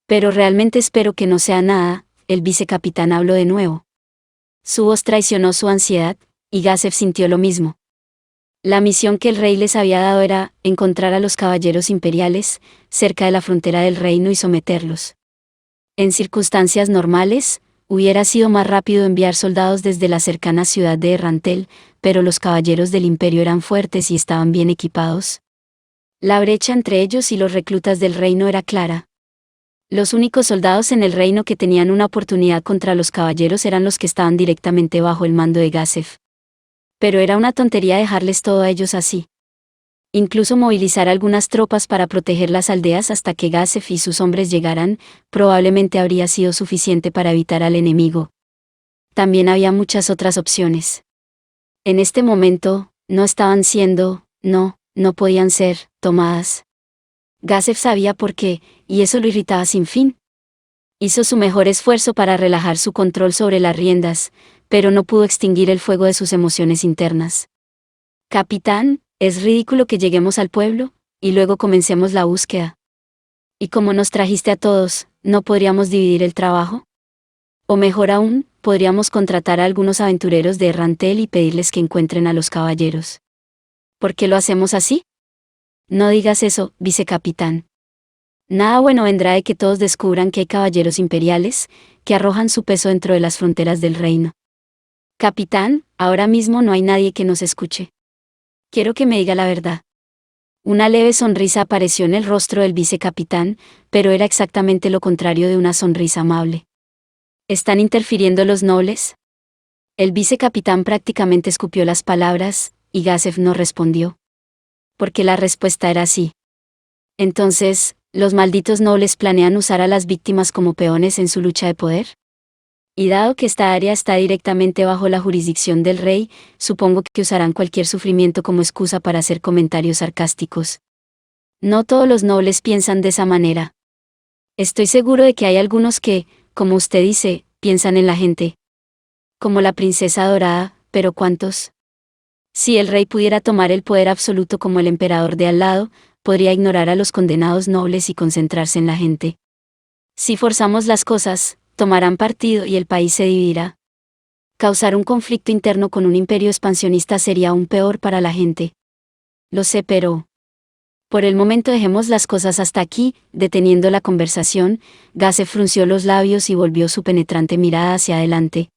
Pero realmente espero que no sea nada, el vicecapitán habló de nuevo. Su voz traicionó su ansiedad, y Gásef sintió lo mismo. La misión que el rey les había dado era encontrar a los caballeros imperiales, cerca de la frontera del reino y someterlos. En circunstancias normales, hubiera sido más rápido enviar soldados desde la cercana ciudad de Errantel, pero los caballeros del imperio eran fuertes y estaban bien equipados. La brecha entre ellos y los reclutas del reino era clara. Los únicos soldados en el reino que tenían una oportunidad contra los caballeros eran los que estaban directamente bajo el mando de Gásef. Pero era una tontería dejarles todo a ellos así. Incluso movilizar algunas tropas para proteger las aldeas hasta que Gásef y sus hombres llegaran, probablemente habría sido suficiente para evitar al enemigo. También había muchas otras opciones. En este momento, no estaban siendo, no podían ser, tomadas. Gásef sabía por qué, y eso lo irritaba sin fin. Hizo su mejor esfuerzo para relajar su control sobre las riendas, pero no pudo extinguir el fuego de sus emociones internas. Capitán, es ridículo que lleguemos al pueblo, y luego comencemos la búsqueda. Y como nos trajiste a todos, ¿no podríamos dividir el trabajo? O mejor aún, podríamos contratar a algunos aventureros de Errantel y pedirles que encuentren a los caballeros. ¿Por qué lo hacemos así? No digas eso, vicecapitán. Nada bueno vendrá de que todos descubran que hay caballeros imperiales, que arrojan su peso dentro de las fronteras del reino. Capitán, ahora mismo no hay nadie que nos escuche. Quiero que me diga la verdad. Una leve sonrisa apareció en el rostro del vicecapitán, pero era exactamente lo contrario de una sonrisa amable. ¿Están interfiriendo los nobles? El vicecapitán prácticamente escupió las palabras, y Gásef no respondió. Porque la respuesta era sí. Entonces, ¿los malditos nobles planean usar a las víctimas como peones en su lucha de poder? Y dado que esta área está directamente bajo la jurisdicción del rey, supongo que usarán cualquier sufrimiento como excusa para hacer comentarios sarcásticos. No todos los nobles piensan de esa manera. Estoy seguro de que hay algunos que, como usted dice, piensan en la gente. Como la princesa dorada, pero ¿cuántos? Si el rey pudiera tomar el poder absoluto como el emperador de al lado, podría ignorar a los condenados nobles y concentrarse en la gente. Si forzamos las cosas, tomarán partido y el país se dividirá. Causar un conflicto interno con un imperio expansionista sería aún peor para la gente. Lo sé, pero... Por el momento dejemos las cosas hasta aquí, deteniendo la conversación, Gásef frunció los labios y volvió su penetrante mirada hacia adelante.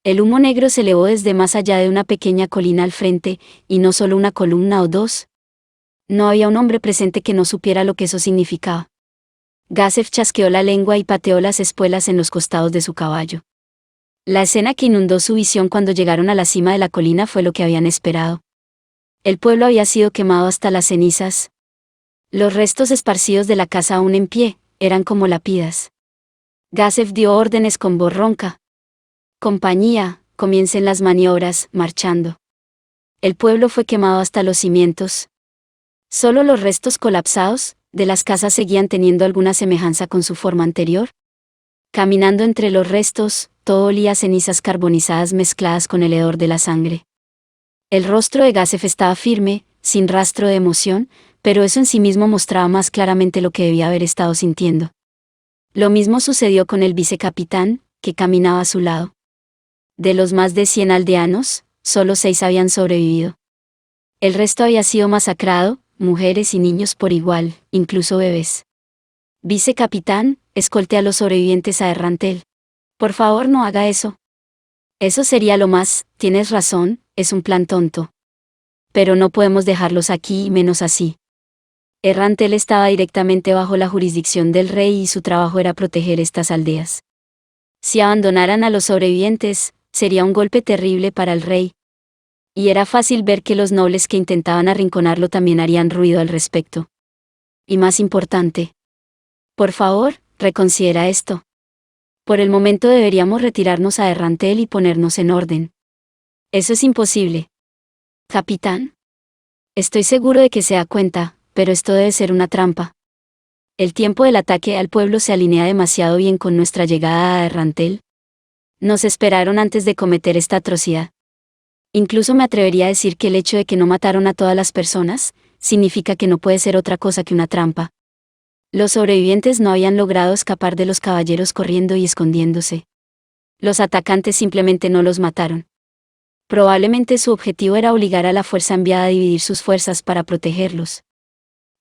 El humo negro se elevó desde más allá de una pequeña colina al frente, y no solo una columna o dos. No había un hombre presente que no supiera lo que eso significaba. Gásef chasqueó la lengua y pateó las espuelas en los costados de su caballo. La escena que inundó su visión cuando llegaron a la cima de la colina fue lo que habían esperado. El pueblo había sido quemado hasta las cenizas. Los restos esparcidos de la casa aún en pie, eran como lápidas. Gásef dio órdenes con voz ronca. Compañía, comiencen las maniobras, marchando. El pueblo fue quemado hasta los cimientos. Solo los restos colapsados de las casas seguían teniendo alguna semejanza con su forma anterior. Caminando entre los restos, todo olía a cenizas carbonizadas mezcladas con el hedor de la sangre. El rostro de Gásef estaba firme, sin rastro de emoción, pero eso en sí mismo mostraba más claramente lo que debía haber estado sintiendo. Lo mismo sucedió con el vicecapitán, que caminaba a su lado. De los más de 100 aldeanos, solo 6 habían sobrevivido. El resto había sido masacrado, mujeres y niños por igual, incluso bebés. Vicecapitán, escolte a los sobrevivientes a Errantel. Por favor, no haga eso. Eso sería lo más, tienes razón, es un plan tonto. Pero no podemos dejarlos aquí y menos así. Errantel estaba directamente bajo la jurisdicción del rey y su trabajo era proteger estas aldeas. Si abandonaran a los sobrevivientes, sería un golpe terrible para el rey. Y era fácil ver que los nobles que intentaban arrinconarlo también harían ruido al respecto. Y más importante. Por favor, reconsidera esto. Por el momento deberíamos retirarnos a Errantel y ponernos en orden. Eso es imposible. Capitán. Estoy seguro de que se da cuenta, pero esto debe ser una trampa. El tiempo del ataque al pueblo se alinea demasiado bien con nuestra llegada a Errantel. Nos esperaron antes de cometer esta atrocidad. Incluso me atrevería a decir que el hecho de que no mataron a todas las personas, significa que no puede ser otra cosa que una trampa. Los sobrevivientes no habían logrado escapar de los caballeros corriendo y escondiéndose. Los atacantes simplemente no los mataron. Probablemente su objetivo era obligar a la fuerza enviada a dividir sus fuerzas para protegerlos.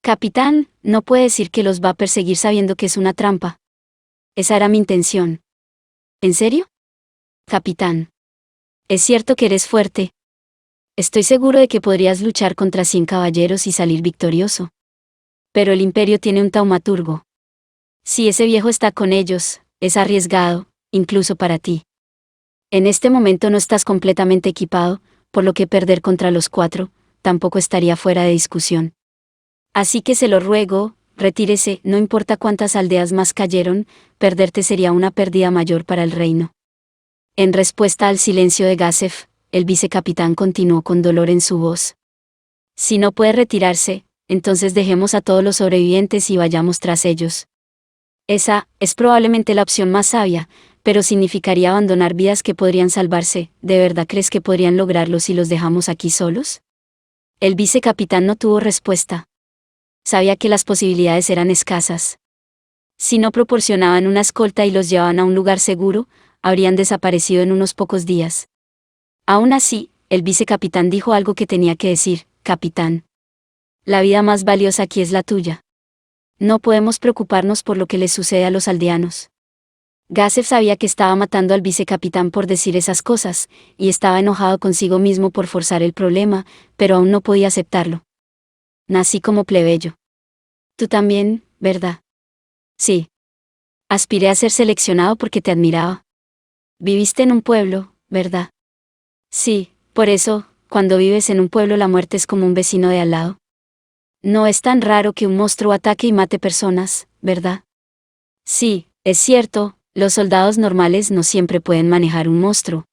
Capitán, no puede decir que los va a perseguir sabiendo que es una trampa. Esa era mi intención. ¿En serio? Capitán. Es cierto que eres fuerte. Estoy seguro de que podrías luchar contra 100 caballeros y salir victorioso. Pero el imperio tiene un taumaturgo. Si ese viejo está con ellos, es arriesgado, incluso para ti. En este momento no estás completamente equipado, por lo que perder contra los 4, tampoco estaría fuera de discusión. Así que se lo ruego, retírese, no importa cuántas aldeas más cayeron, perderte sería una pérdida mayor para el reino. En respuesta al silencio de Gazef, el vicecapitán continuó con dolor en su voz. Si no puede retirarse, entonces dejemos a todos los sobrevivientes y vayamos tras ellos. Esa es probablemente la opción más sabia, pero significaría abandonar vidas que podrían salvarse. ¿De verdad crees que podrían lograrlo si los dejamos aquí solos? El vicecapitán no tuvo respuesta. Sabía que las posibilidades eran escasas. Si no proporcionaban una escolta y los llevaban a un lugar seguro, habrían desaparecido en unos pocos días. Aún así, el vicecapitán dijo algo que tenía que decir: capitán. La vida más valiosa aquí es la tuya. No podemos preocuparnos por lo que les sucede a los aldeanos. Gazef sabía que estaba matando al vicecapitán por decir esas cosas, y estaba enojado consigo mismo por forzar el problema, pero aún no podía aceptarlo. Nací como plebeyo. Tú también, ¿verdad? Sí. Aspiré a ser seleccionado porque te admiraba. Viviste en un pueblo, ¿verdad? Sí, por eso, cuando vives en un pueblo la muerte es como un vecino de al lado. No es tan raro que un monstruo ataque y mate personas, ¿verdad? Sí, es cierto, los soldados normales no siempre pueden manejar un monstruo.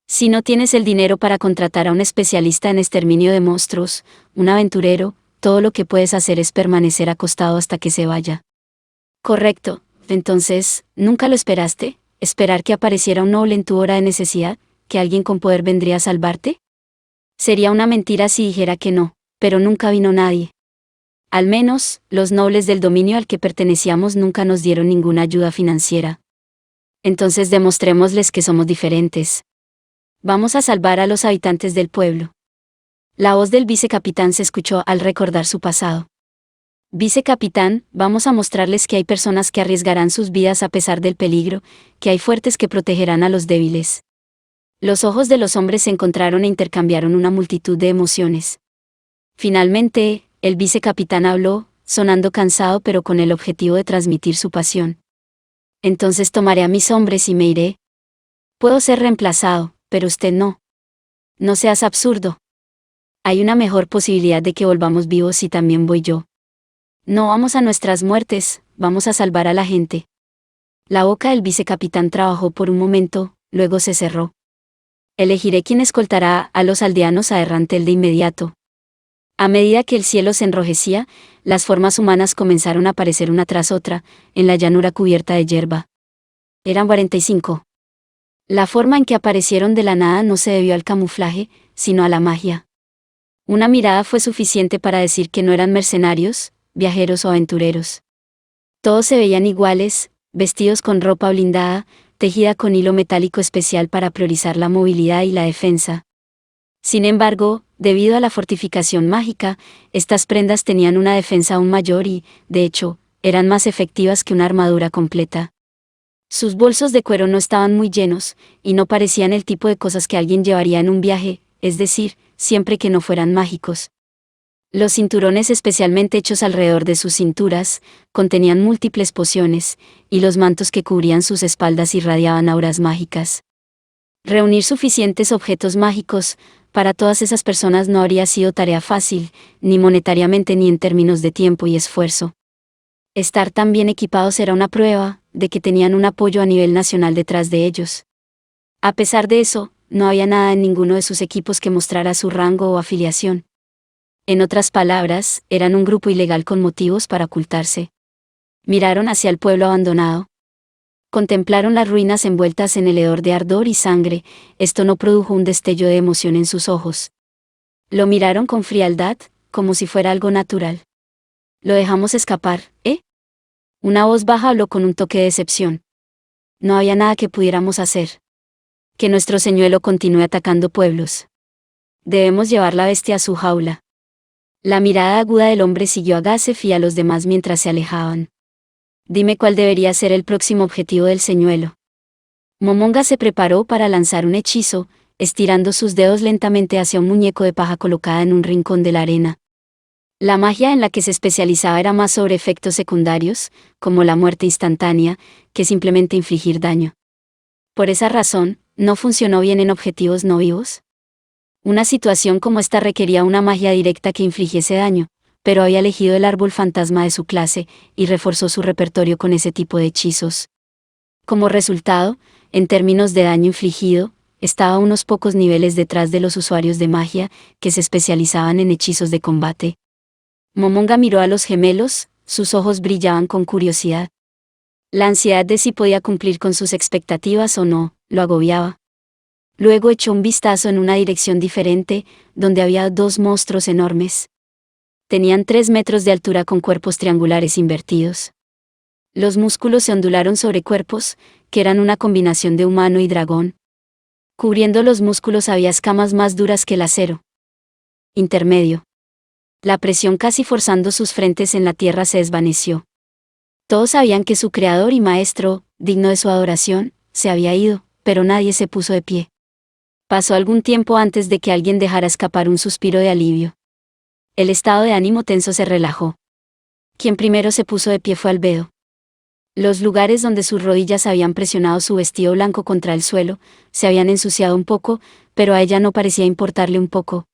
Si no tienes el dinero para contratar a un especialista en exterminio de monstruos, un aventurero, todo lo que puedes hacer es permanecer acostado hasta que se vaya. Correcto, entonces, ¿nunca lo esperaste? ¿Esperar que apareciera un noble en tu hora de necesidad, que alguien con poder vendría a salvarte? Sería una mentira si dijera que no, pero nunca vino nadie. Al menos, los nobles del dominio al que pertenecíamos nunca nos dieron ninguna ayuda financiera. Entonces demostrémosles que somos diferentes. Vamos a salvar a los habitantes del pueblo. La voz del vicecapitán se escuchó al recordar su pasado. Vicecapitán, vamos a mostrarles que hay personas que arriesgarán sus vidas a pesar del peligro, que hay fuertes que protegerán a los débiles. Los ojos de los hombres se encontraron e intercambiaron una multitud de emociones. Finalmente, el vicecapitán habló, sonando cansado pero con el objetivo de transmitir su pasión. Entonces tomaré a mis hombres y me iré. Puedo ser reemplazado, pero usted no. No seas absurdo. Hay una mejor posibilidad de que volvamos vivos si también voy yo. No vamos a nuestras muertes, vamos a salvar a la gente. La boca del vicecapitán trabajó por un momento, luego se cerró. Elegiré quién escoltará a los aldeanos a Errantel de inmediato. A medida que el cielo se enrojecía, las formas humanas comenzaron a aparecer una tras otra, en la llanura cubierta de hierba. Eran 45. La forma en que aparecieron de la nada no se debió al camuflaje, sino a la magia. Una mirada fue suficiente para decir que no eran mercenarios, viajeros o aventureros. Todos se veían iguales, vestidos con ropa blindada, tejida con hilo metálico especial para priorizar la movilidad y la defensa. Sin embargo, debido a la fortificación mágica, estas prendas tenían una defensa aún mayor y, de hecho, eran más efectivas que una armadura completa. Sus bolsos de cuero no estaban muy llenos, y no parecían el tipo de cosas que alguien llevaría en un viaje, es decir, siempre que no fueran mágicos. Los cinturones especialmente hechos alrededor de sus cinturas, contenían múltiples pociones, y los mantos que cubrían sus espaldas irradiaban auras mágicas. Reunir suficientes objetos mágicos, para todas esas personas no habría sido tarea fácil, ni monetariamente ni en términos de tiempo y esfuerzo. Estar tan bien equipados era una prueba de que tenían un apoyo a nivel nacional detrás de ellos. A pesar de eso, no había nada en ninguno de sus equipos que mostrara su rango o afiliación. En otras palabras, eran un grupo ilegal con motivos para ocultarse. Miraron hacia el pueblo abandonado. Contemplaron las ruinas envueltas en el hedor de ardor y sangre. Esto no produjo un destello de emoción en sus ojos. Lo miraron con frialdad, como si fuera algo natural. Lo dejamos escapar, ¿eh? Una voz baja habló con un toque de decepción. No había nada que pudiéramos hacer. Que nuestro señuelo continúe atacando pueblos. Debemos llevar la bestia a su jaula. La mirada aguda del hombre siguió a Gazef y a los demás mientras se alejaban. Dime cuál debería ser el próximo objetivo del señuelo. Momonga se preparó para lanzar un hechizo, estirando sus dedos lentamente hacia un muñeco de paja colocada en un rincón de la arena. La magia en la que se especializaba era más sobre efectos secundarios, como la muerte instantánea, que simplemente infligir daño. Por esa razón, ¿no funcionó bien en objetivos no vivos? Una situación como esta requería una magia directa que infligiese daño, pero había elegido el árbol fantasma de su clase, y reforzó su repertorio con ese tipo de hechizos. Como resultado, en términos de daño infligido, estaba a unos pocos niveles detrás de los usuarios de magia, que se especializaban en hechizos de combate. Momonga miró a los gemelos, sus ojos brillaban con curiosidad. La ansiedad de si podía cumplir con sus expectativas o no, lo agobiaba. Luego echó un vistazo en una dirección diferente, donde había dos monstruos enormes. Tenían 3 metros de altura con cuerpos triangulares invertidos. Los músculos se ondularon sobre cuerpos, que eran una combinación de humano y dragón. Cubriendo los músculos había escamas más duras que el acero. Intermedio. La presión casi forzando sus frentes en la tierra se desvaneció. Todos sabían que su creador y maestro, digno de su adoración, se había ido, pero nadie se puso de pie. Pasó algún tiempo antes de que alguien dejara escapar un suspiro de alivio. El estado de ánimo tenso se relajó. Quien primero se puso de pie fue Albedo. Los lugares donde sus rodillas habían presionado su vestido blanco contra el suelo, se habían ensuciado un poco, pero a ella no parecía importarle un poco.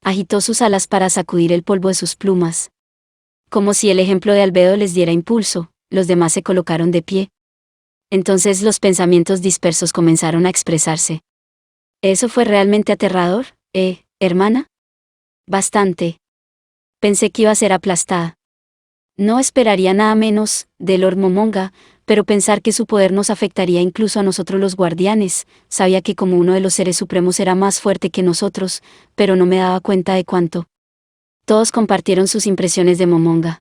Agitó sus alas para sacudir el polvo de sus plumas. Como si el ejemplo de Albedo les diera impulso, los demás se colocaron de pie. Entonces los pensamientos dispersos comenzaron a expresarse. ¿Eso fue realmente aterrador, hermana? Bastante. Pensé que iba a ser aplastada. No esperaría nada menos, de Lord Momonga, pero pensar que su poder nos afectaría incluso a nosotros los guardianes, sabía que como uno de los seres supremos era más fuerte que nosotros, pero no me daba cuenta de cuánto. Todos compartieron sus impresiones de Momonga.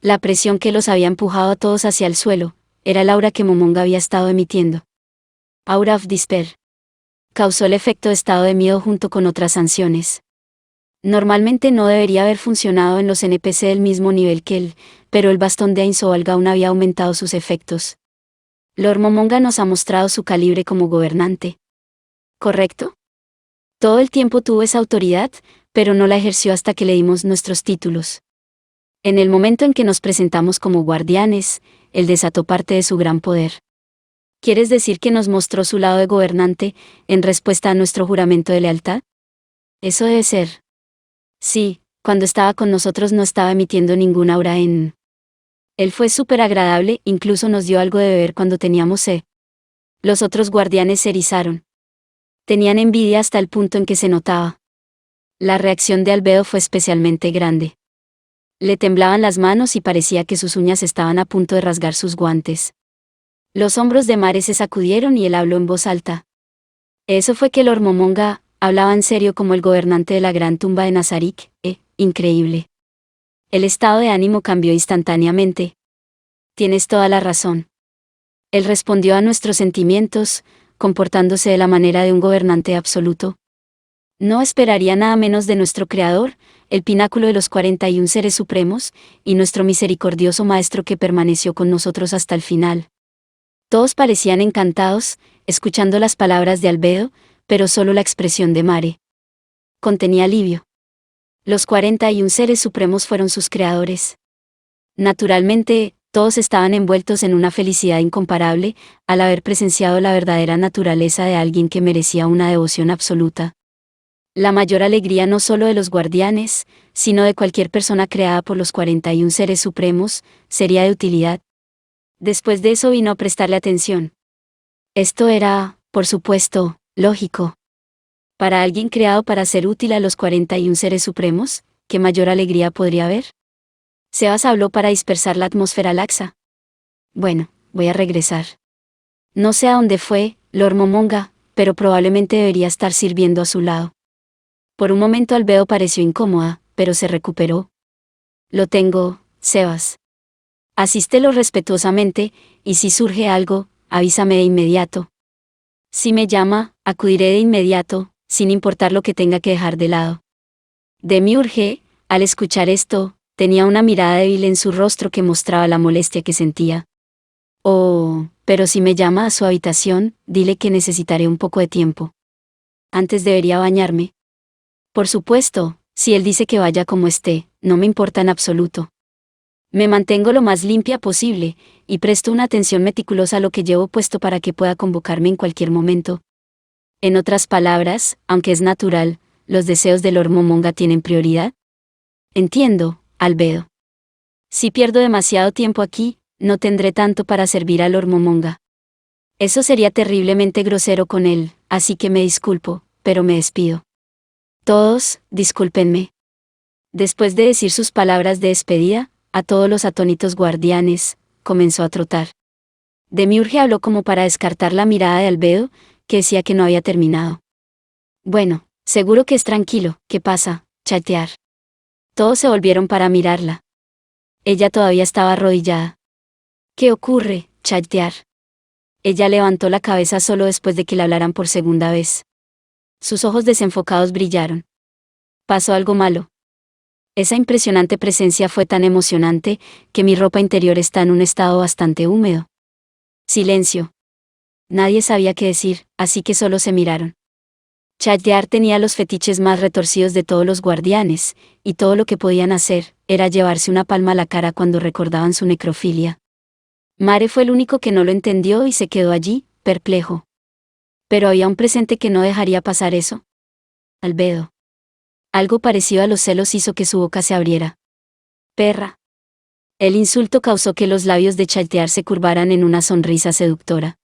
La presión que los había empujado a todos hacia el suelo, era el aura que Momonga había estado emitiendo. Aura of Despair. Causó el efecto de estado de miedo junto con otras sanciones. Normalmente no debería haber funcionado en los NPC del mismo nivel que él, pero el bastón de Ainzoal Gaon había aumentado sus efectos. Lord Momonga nos ha mostrado su calibre como gobernante. ¿Correcto? Todo el tiempo tuvo esa autoridad, pero no la ejerció hasta que le dimos nuestros títulos. En el momento en que nos presentamos como guardianes, él desató parte de su gran poder. ¿Quieres decir que nos mostró su lado de gobernante, en respuesta a nuestro juramento de lealtad? Eso debe ser. Sí, cuando estaba con nosotros no estaba emitiendo ninguna aura en... Él fue súper agradable, incluso nos dio algo de beber cuando teníamos sed. Los otros guardianes se erizaron. Tenían envidia hasta el punto en que se notaba. La reacción de Albedo fue especialmente grande. Le temblaban las manos y parecía que sus uñas estaban a punto de rasgar sus guantes. Los hombros de Mare se sacudieron y él habló en voz alta. Eso fue que Lord Momonga hablaba en serio como el gobernante de la gran tumba de Nazarik, increíble. El estado de ánimo cambió instantáneamente. Tienes toda la razón. Él respondió a nuestros sentimientos, comportándose de la manera de un gobernante absoluto. No esperaría nada menos de nuestro creador, el pináculo de los 41 seres supremos, y nuestro misericordioso Maestro que permaneció con nosotros hasta el final. Todos parecían encantados, escuchando las palabras de Albedo, pero solo la expresión de Mare contenía alivio. Los 41 seres supremos fueron sus creadores. Naturalmente, todos estaban envueltos en una felicidad incomparable, al haber presenciado la verdadera naturaleza de alguien que merecía una devoción absoluta. La mayor alegría no solo de los guardianes, sino de cualquier persona creada por los 41 seres supremos, sería de utilidad. Después de eso vino a prestarle atención. Esto era, por supuesto, lógico. Para alguien creado para ser útil a los 41 seres supremos, ¿qué mayor alegría podría haber? Sebas habló para dispersar la atmósfera laxa. Bueno, voy a regresar. No sé a dónde fue, Lord Momonga, pero probablemente debería estar sirviendo a su lado. Por un momento Albedo pareció incómoda, pero se recuperó. Lo tengo, Sebas. Asístelo respetuosamente, y si surge algo, avísame de inmediato. Si me llama, acudiré de inmediato, sin importar lo que tenga que dejar de lado. Demiurge, al escuchar esto, tenía una mirada débil en su rostro que mostraba la molestia que sentía. Oh, pero si me llama a su habitación, dile que necesitaré un poco de tiempo. Antes debería bañarme. Por supuesto, si él dice que vaya como esté, no me importa en absoluto. Me mantengo lo más limpia posible, y presto una atención meticulosa a lo que llevo puesto para que pueda convocarme en cualquier momento. En otras palabras, aunque es natural, los deseos de Lord Momonga tienen prioridad. Entiendo, Albedo. Si pierdo demasiado tiempo aquí, no tendré tanto para servir a Lord Momonga. Eso sería terriblemente grosero con él, así que me disculpo, pero me despido. Todos, discúlpenme. Después de decir sus palabras de despedida, a todos los atónitos guardianes, comenzó a trotar. Demiurge habló como para descartar la mirada de Albedo, que decía que no había terminado. Bueno, seguro que es tranquilo, ¿qué pasa, chatear? Todos se volvieron para mirarla. Ella todavía estaba arrodillada. ¿Qué ocurre, chatear? Ella levantó la cabeza solo después de que le hablaran por segunda vez. Sus ojos desenfocados brillaron. Pasó algo malo. Esa impresionante presencia fue tan emocionante, que mi ropa interior está en un estado bastante húmedo. Silencio. Nadie sabía qué decir, así que solo se miraron. Chatear tenía los fetiches más retorcidos de todos los guardianes, y todo lo que podían hacer, era llevarse una palma a la cara cuando recordaban su necrofilia. Mare fue el único que no lo entendió y se quedó allí, perplejo. Pero había un presente que no dejaría pasar eso. Albedo. Algo parecido a los celos hizo que su boca se abriera. Perra. El insulto causó que los labios de Chatear se curvaran en una sonrisa seductora.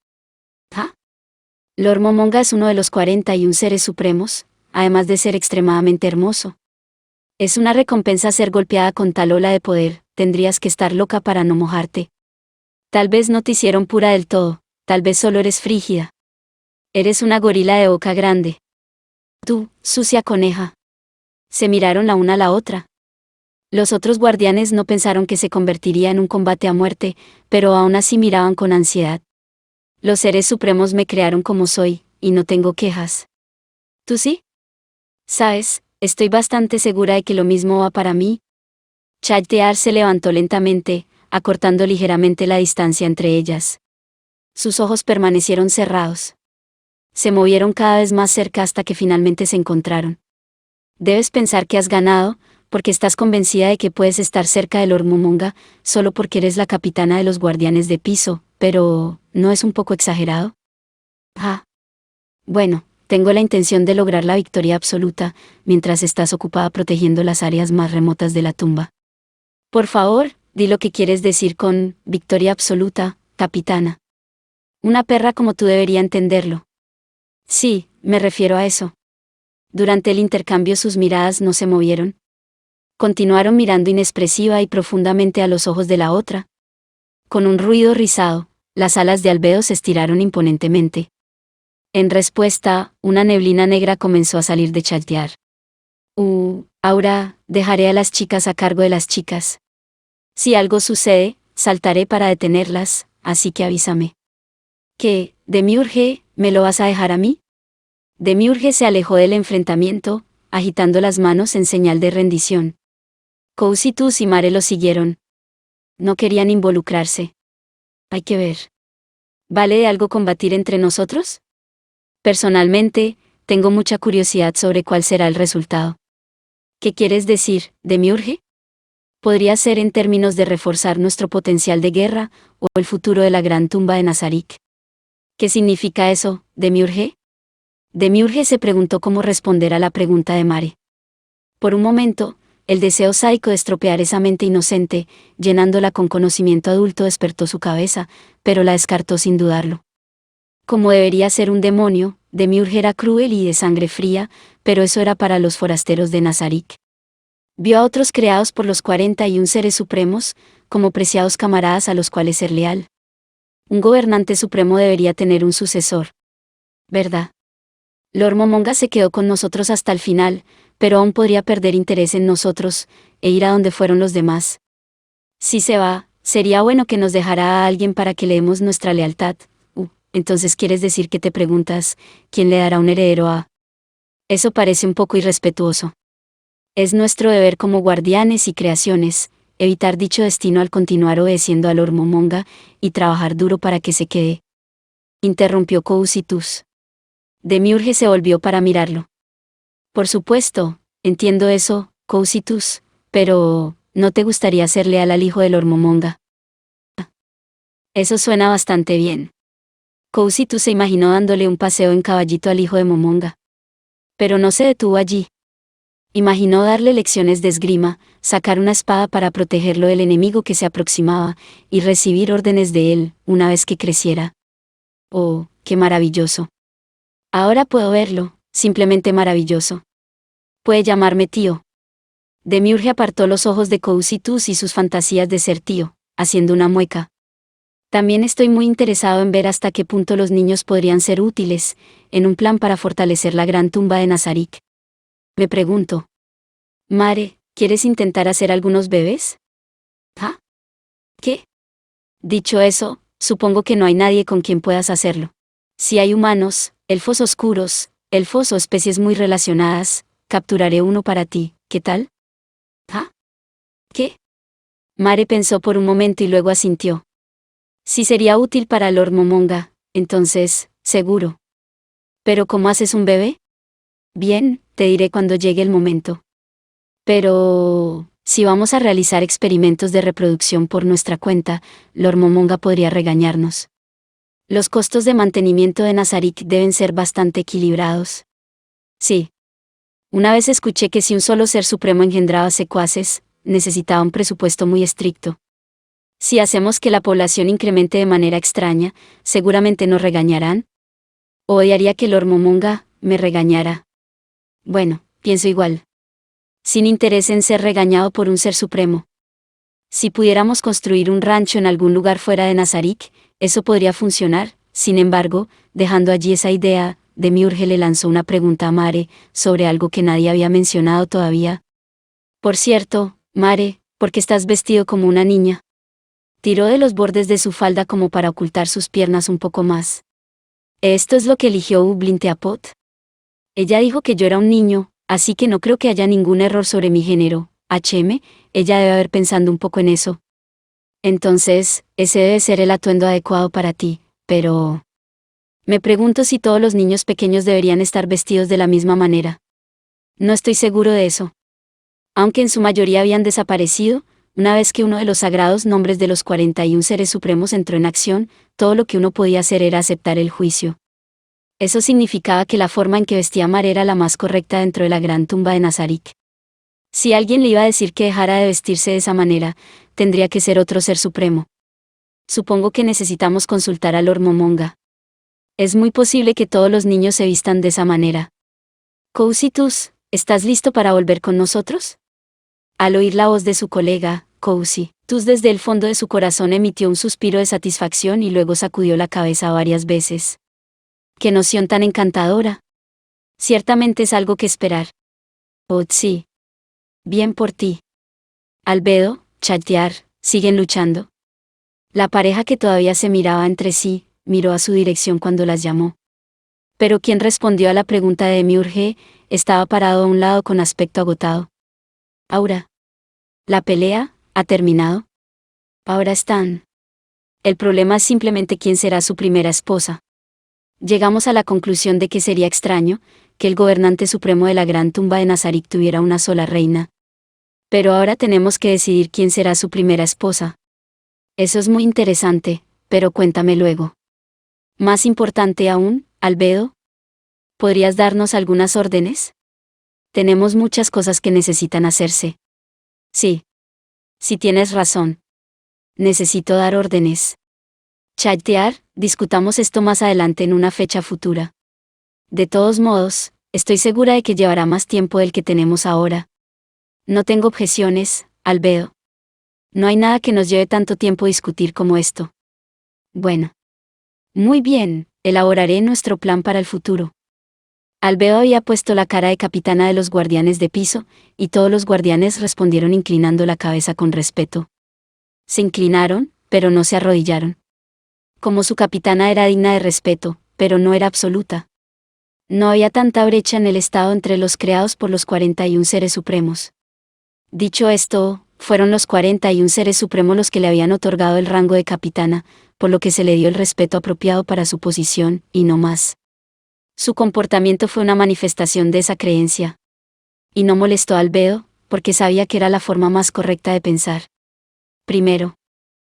¿Ah? Lord Momonga es uno de los 41 seres supremos, además de ser extremadamente hermoso. Es una recompensa ser golpeada con tal ola de poder, tendrías que estar loca para no mojarte. Tal vez no te hicieron pura del todo, tal vez solo eres frígida. Eres una gorila de boca grande. Tú, sucia coneja. Se miraron la una a la otra. Los otros guardianes no pensaron que se convertiría en un combate a muerte, pero aún así miraban con ansiedad. Los seres supremos me crearon como soy, y no tengo quejas. ¿Tú sí? Sabes, estoy bastante segura de que lo mismo va para mí. Chatear se levantó lentamente, acortando ligeramente la distancia entre ellas. Sus ojos permanecieron cerrados. Se movieron cada vez más cerca hasta que finalmente se encontraron. Debes pensar que has ganado, porque estás convencida de que puedes estar cerca de Lord Momonga, solo porque eres la capitana de los guardianes de piso, pero, ¿no es un poco exagerado? Ah. Bueno, tengo la intención de lograr la victoria absoluta, mientras estás ocupada protegiendo las áreas más remotas de la tumba. Por favor, di lo que quieres decir con victoria absoluta, capitana. Una perra como tú debería entenderlo. Sí, me refiero a eso. Durante el intercambio sus miradas no se movieron. Continuaron mirando inexpresiva y profundamente a los ojos de la otra. Con un ruido rizado, las alas de Albedo se estiraron imponentemente. En respuesta, una neblina negra comenzó a salir de Chatear. Ahora, dejaré a las chicas a cargo de las chicas. Si algo sucede, saltaré para detenerlas, así que avísame. ¿Qué, Demiurge, me lo vas a dejar a mí? Demiurge se alejó del enfrentamiento, agitando las manos en señal de rendición. Cousitus y Mare lo siguieron. No querían involucrarse. Hay que ver. ¿Vale de algo combatir entre nosotros? Personalmente, tengo mucha curiosidad sobre cuál será el resultado. ¿Qué quieres decir, Demiurge? Podría ser en términos de reforzar nuestro potencial de guerra, o el futuro de la gran tumba de Nazarik. ¿Qué significa eso, Demiurge? Demiurge se preguntó cómo responder a la pregunta de Mare. Por un momento, el deseo sádico de estropear esa mente inocente, llenándola con conocimiento adulto, despertó su cabeza, pero la descartó sin dudarlo. Como debería ser un demonio, Demiurge era cruel y de sangre fría, pero eso era para los forasteros de Nazarik. Vio a otros creados por los 41 seres supremos, como preciados camaradas a los cuales ser leal. Un gobernante supremo debería tener un sucesor. ¿Verdad? Lord Momonga se quedó con nosotros hasta el final, pero aún podría perder interés en nosotros, e ir a donde fueron los demás. Si se va, sería bueno que nos dejara a alguien para que le demos nuestra lealtad. Entonces quieres decir que te preguntas, ¿quién le dará un heredero a? Eso parece un poco irrespetuoso. Es nuestro deber como guardianes y creaciones, evitar dicho destino al continuar obedeciendo a Lord Momonga, y trabajar duro para que se quede. Interrumpió Cousitus. Demiurge se volvió para mirarlo. Por supuesto, entiendo eso, Cousitus, pero ¿no te gustaría ser leal al hijo de Lord Momonga? Eso suena bastante bien. Cousitus se imaginó dándole un paseo en caballito al hijo de Momonga. Pero no se detuvo allí. Imaginó darle lecciones de esgrima, sacar una espada para protegerlo del enemigo que se aproximaba, y recibir órdenes de él, una vez que creciera. ¡Oh, qué maravilloso! Ahora puedo verlo, simplemente maravilloso. Puede llamarme tío. Demiurge apartó los ojos de Cousitus y sus fantasías de ser tío, haciendo una mueca. También estoy muy interesado en ver hasta qué punto los niños podrían ser útiles, en un plan para fortalecer la gran tumba de Nazarik. Me pregunto. Mare, ¿quieres intentar hacer algunos bebés? ¿Ah? ¿Qué? Dicho eso, supongo que no hay nadie con quien puedas hacerlo. Si hay humanos, elfos oscuros, elfos o especies muy relacionadas, capturaré uno para ti, ¿qué tal? ¿Ah? ¿Qué? Mare pensó por un momento y luego asintió. Si sería útil para Lord Momonga, entonces, seguro. ¿Pero cómo haces un bebé? Bien, te diré cuando llegue el momento. Pero, si vamos a realizar experimentos de reproducción por nuestra cuenta, Lord Momonga podría regañarnos. Los costos de mantenimiento de Nazarik deben ser bastante equilibrados. Sí. Una vez escuché que si un solo ser supremo engendraba secuaces, necesitaba un presupuesto muy estricto. Si hacemos que la población incremente de manera extraña, seguramente nos regañarán. Odiaría que Lord Momonga me regañara. Bueno, pienso igual. Sin interés en ser regañado por un ser supremo. Si pudiéramos construir un rancho en algún lugar fuera de Nazarik, eso podría funcionar. Sin embargo, dejando allí esa idea, Demiurge le lanzó una pregunta a Mare, sobre algo que nadie había mencionado todavía. Por cierto, Mare, ¿por qué estás vestido como una niña? Tiró de los bordes de su falda como para ocultar sus piernas un poco más. ¿Esto es lo que eligió Ublinteapot? Ella dijo que yo era un niño, así que no creo que haya ningún error sobre mi género. Ella debe haber pensado un poco en eso. Entonces, ese debe ser el atuendo adecuado para ti, pero... Me pregunto si todos los niños pequeños deberían estar vestidos de la misma manera. No estoy seguro de eso. Aunque en su mayoría habían desaparecido, una vez que uno de los sagrados nombres de los 41 seres supremos entró en acción, todo lo que uno podía hacer era aceptar el juicio. Eso significaba que la forma en que vestía Mare era la más correcta dentro de la gran tumba de Nazarik. Si alguien le iba a decir que dejara de vestirse de esa manera, tendría que ser otro ser supremo. Supongo que necesitamos consultar a Lord Momonga. Es muy posible que todos los niños se vistan de esa manera. Cousitus, ¿estás listo para volver con nosotros? Al oír la voz de su colega, Cousitus desde el fondo de su corazón emitió un suspiro de satisfacción y luego sacudió la cabeza varias veces. ¡Qué noción tan encantadora! Ciertamente es algo que esperar. Oh, sí. Bien por ti. Albedo, Chatear, ¿siguen luchando? La pareja que todavía se miraba entre sí, miró a su dirección cuando las llamó. Pero quien respondió a la pregunta de Demiurge, estaba parado a un lado con aspecto agotado. Aura. ¿La pelea ha terminado? Ahora están. El problema es simplemente quién será su primera esposa. Llegamos a la conclusión de que sería extraño que el gobernante supremo de la gran tumba de Nazarik tuviera una sola reina. Pero ahora tenemos que decidir quién será su primera esposa. Eso es muy interesante, pero cuéntame luego. Más importante aún, Albedo, ¿podrías darnos algunas órdenes? Tenemos muchas cosas que necesitan hacerse. Sí. Sí tienes razón. Necesito dar órdenes. Chatear, discutamos esto más adelante en una fecha futura. De todos modos, estoy segura de que llevará más tiempo del que tenemos ahora. No tengo objeciones, Albedo. No hay nada que nos lleve tanto tiempo discutir como esto. Bueno. Muy bien, elaboraré nuestro plan para el futuro. Albedo había puesto la cara de capitana de los guardianes de piso, y todos los guardianes respondieron inclinando la cabeza con respeto. Se inclinaron, pero no se arrodillaron. Como su capitana era digna de respeto, pero no era absoluta. No había tanta brecha en el estado entre los creados por los 41 seres supremos. Dicho esto, fueron los 41 seres supremos los que le habían otorgado el rango de capitana, por lo que se le dio el respeto apropiado para su posición, y no más. Su comportamiento fue una manifestación de esa creencia. Y no molestó a Albedo, porque sabía que era la forma más correcta de pensar. Primero,